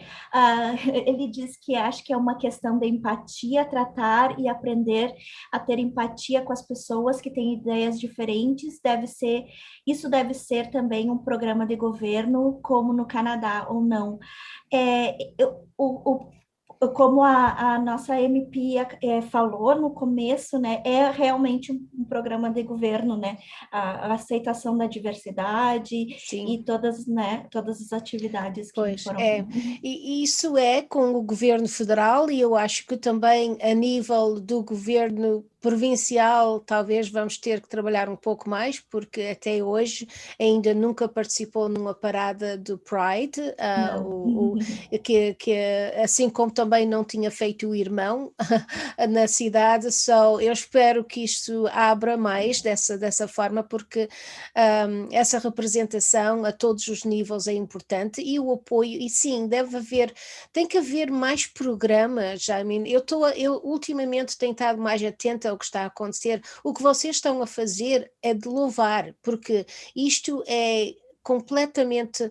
Ele diz que acha que é uma questão de empatia, tratar e aprender a ter empatia com as pessoas que têm ideias diferentes. Isso deve ser também um programa de governo, como no Canadá, ou não. Como a nossa MP falou no começo, né, é realmente um programa de governo, né, a aceitação da diversidade. Sim. E todas as atividades que foram... E isso é com o governo federal, e eu acho que também a nível do governo provincial talvez vamos ter que trabalhar um pouco mais, porque até hoje ainda nunca participou numa parada do Pride, que assim como também não tinha feito o irmão na cidade, eu espero que isto abra mais dessa forma, porque essa representação a todos os níveis é importante, e o apoio, e sim, tem que haver mais programas. Eu ultimamente tenho estado mais atenta ao que está a acontecer. O que vocês estão a fazer é de louvar, porque isto é completamente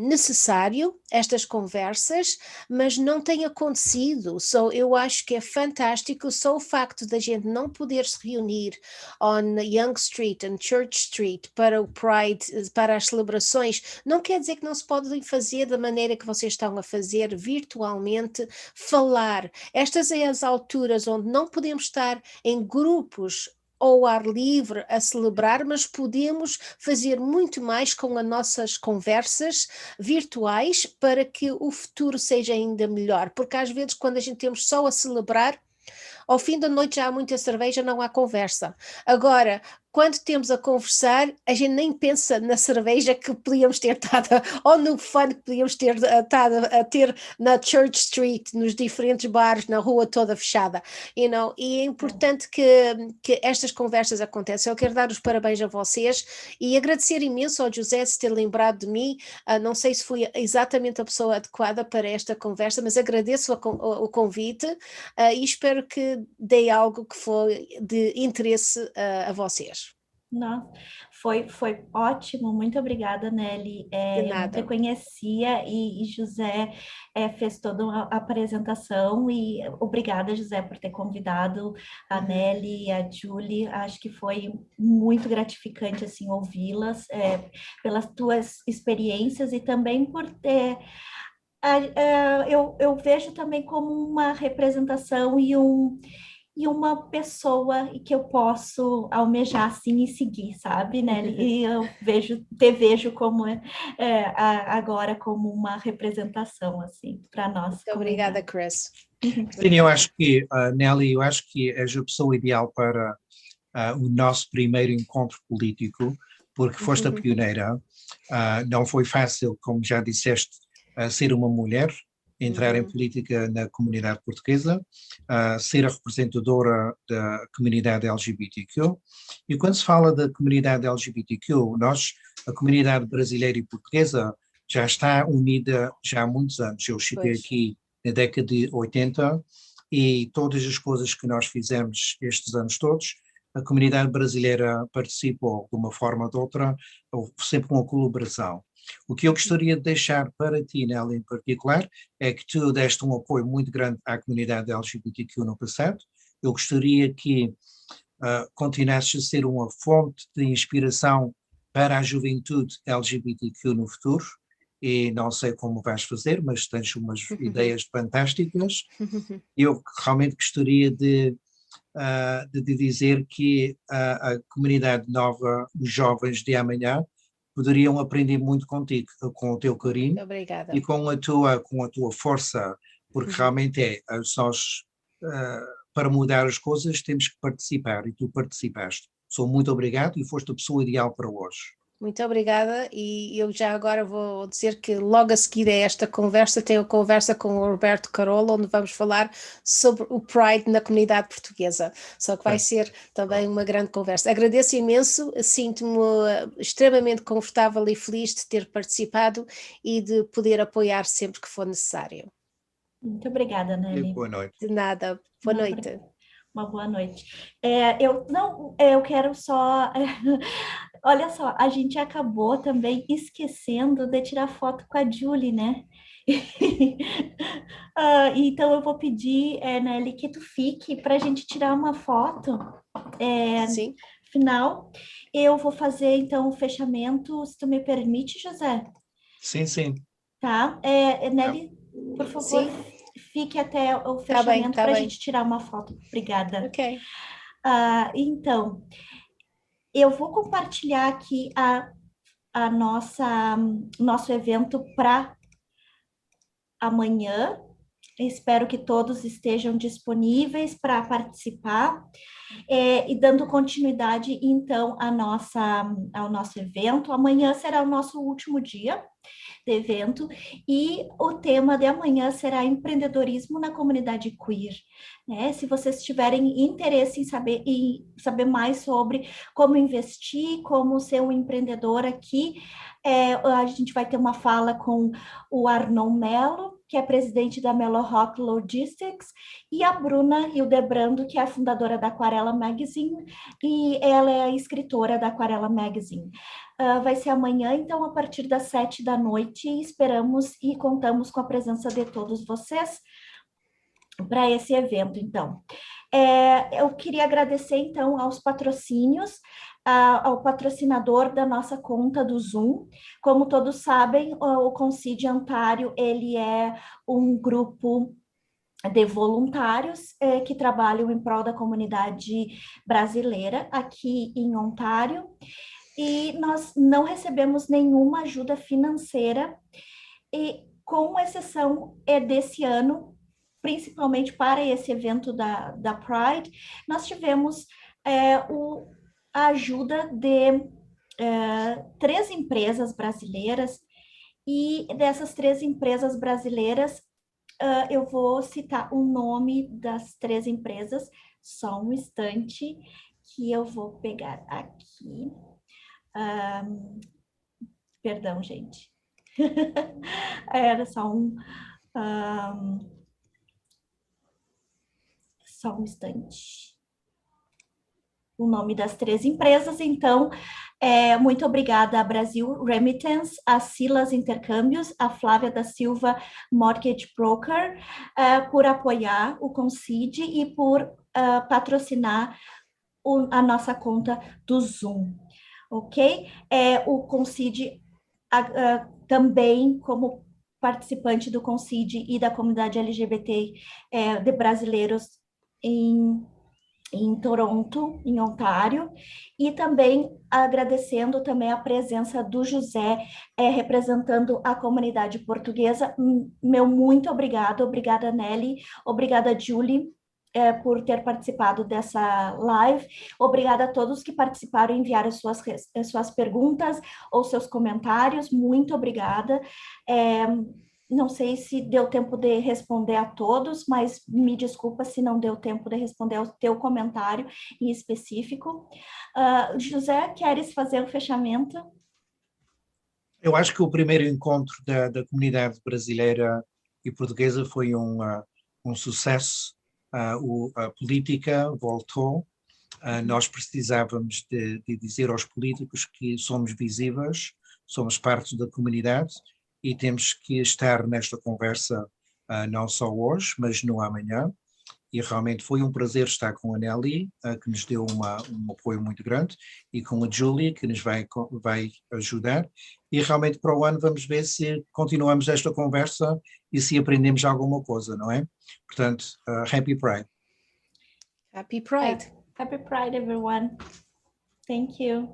necessário, estas conversas, mas não tem acontecido. Eu acho que é fantástico só o facto da gente não poder se reunir on Yonge Street and Church Street para o Pride, para as celebrações, não quer dizer que não se podem fazer da maneira que vocês estão a fazer, virtualmente, falar. Estas são as alturas onde não podemos estar em grupos ao ar livre a celebrar, mas podemos fazer muito mais com as nossas conversas virtuais para que o futuro seja ainda melhor, porque às vezes quando a gente temos só a celebrar, ao fim da noite já há muita cerveja, não há conversa. Agora, quando temos a conversar, a gente nem pensa na cerveja que podíamos ter estado, ou no fun que podíamos ter estado a ter na Church Street, nos diferentes bares, na rua toda fechada. E é importante que estas conversas aconteçam. Eu quero dar os parabéns a vocês e agradecer imenso ao José se ter lembrado de mim. Não sei se fui exatamente a pessoa adequada para esta conversa, mas agradeço o convite e espero que dê algo que foi de interesse a vocês. Nossa, foi ótimo, muito obrigada, Nelly. Eu não te conhecia e José fez toda a apresentação, e obrigada, José, por ter convidado a Nelly e a Julie. Acho que foi muito gratificante assim ouvi-las, pelas tuas experiências e também por ter eu vejo também como uma representação e uma pessoa que eu posso almejar assim e seguir, sabe, né? E eu te vejo como agora como uma representação assim para nós. Muito obrigada, Chris. Sim, eu acho que, Nelly, eu acho que és a pessoa ideal para o nosso primeiro encontro político, porque foste a pioneira. Não foi fácil, como já disseste, ser uma mulher, entrar em política na comunidade portuguesa, ser a representadora da comunidade LGBTQ. E quando se fala da comunidade LGBTQ, a comunidade brasileira e portuguesa, já está unida já há muitos anos. Eu cheguei aqui na década de 80 e todas as coisas que nós fizemos estes anos todos, a comunidade brasileira participou de uma forma ou de outra, houve sempre uma colaboração. O que eu gostaria de deixar para ti, Nelly, em particular, é que tu deste um apoio muito grande à comunidade LGBTQ no passado. Eu gostaria que continuasses a ser uma fonte de inspiração para a juventude LGBTQ no futuro, e não sei como vais fazer, mas tens umas ideias fantásticas. Eu realmente gostaria de dizer que a comunidade nova, os jovens de amanhã, poderiam aprender muito contigo, com o teu carinho e com a tua força, porque realmente nós, para mudar as coisas, temos que participar, e tu participaste. Sou muito obrigado e foste a pessoa ideal para hoje. Muito obrigada, e eu já agora vou dizer que logo a seguir a esta conversa tenho a conversa com o Roberto Carola, onde vamos falar sobre o Pride na comunidade portuguesa, só que vai ser também uma grande conversa. Agradeço imenso, sinto-me extremamente confortável e feliz de ter participado e de poder apoiar sempre que for necessário. Muito obrigada, Nelly. Boa noite. De nada, boa noite. Uma boa noite. Eu quero só... Olha só, a gente acabou também esquecendo de tirar foto com a Julie, né? Então eu vou pedir, Nelly, que tu fique para a gente tirar uma foto Sim. final. Eu vou fazer, então, o fechamento, se tu me permite, José. Sim, sim. Tá? Nelly, por favor, fique até o fechamento para a gente tirar uma foto. Obrigada. Ok. Então, eu vou compartilhar aqui nosso evento para amanhã. Espero que todos estejam disponíveis para participar. E dando continuidade, então, ao nosso evento. Amanhã será o nosso último dia de evento, e o tema de amanhã será empreendedorismo na comunidade queer. Né? Se vocês tiverem interesse em saber mais sobre como investir, como ser um empreendedor aqui, a gente vai ter uma fala com o Arnon Mello, que é presidente da Mello Rock Logistics, e a Bruna Hildebrando, que é a fundadora da Aquarela Magazine, e ela é a escritora da Aquarela Magazine. Vai ser amanhã, então, a partir das 7 da noite, e esperamos e contamos com a presença de todos vocês para esse evento, então. Eu queria agradecer, então, aos patrocínios, ao patrocinador da nossa conta do Zoom. Como todos sabem, o Concide Ontário, ele é um grupo de voluntários que trabalham em prol da comunidade brasileira aqui em Ontário, e nós não recebemos nenhuma ajuda financeira, e com exceção desse ano, principalmente para esse evento da Pride, nós tivemos a ajuda de 3 empresas brasileiras, e dessas 3 empresas brasileiras, eu vou citar o nome das 3 empresas, só um instante, que eu vou pegar aqui. Perdão, gente. Era só só um instante. O nome das 3 empresas, então, muito obrigada a Brasil Remittance, a Silas Intercâmbios, a Flávia da Silva Mortgage Broker, por apoiar o Concide e por patrocinar a nossa conta do Zoom, ok? O Concide também, como participante do CONCID e da comunidade LGBT de brasileiros em Toronto, em Ontário, e também agradecendo também a presença do José, representando a comunidade portuguesa. Meu muito obrigada Nelly, obrigada Julie, por ter participado dessa live. Obrigada a todos que participaram e enviaram as suas perguntas ou seus comentários. Muito obrigada. Não sei se deu tempo de responder a todos, mas me desculpa se não deu tempo de responder ao teu comentário em específico. José, queres fazer o fechamento? Eu acho que o primeiro encontro da comunidade brasileira e portuguesa foi um sucesso. A política voltou. Nós precisávamos de dizer aos políticos que somos visíveis, somos parte da comunidade e temos que estar nesta conversa não só hoje, mas no amanhã. E realmente foi um prazer estar com a Nelly, que nos deu um apoio muito grande, e com a Julie, que nos vai ajudar. E realmente para o ano vamos ver se continuamos esta conversa e se aprendemos alguma coisa, não é? Portanto, Happy Pride. Happy Pride. Happy Pride, everyone. Thank you.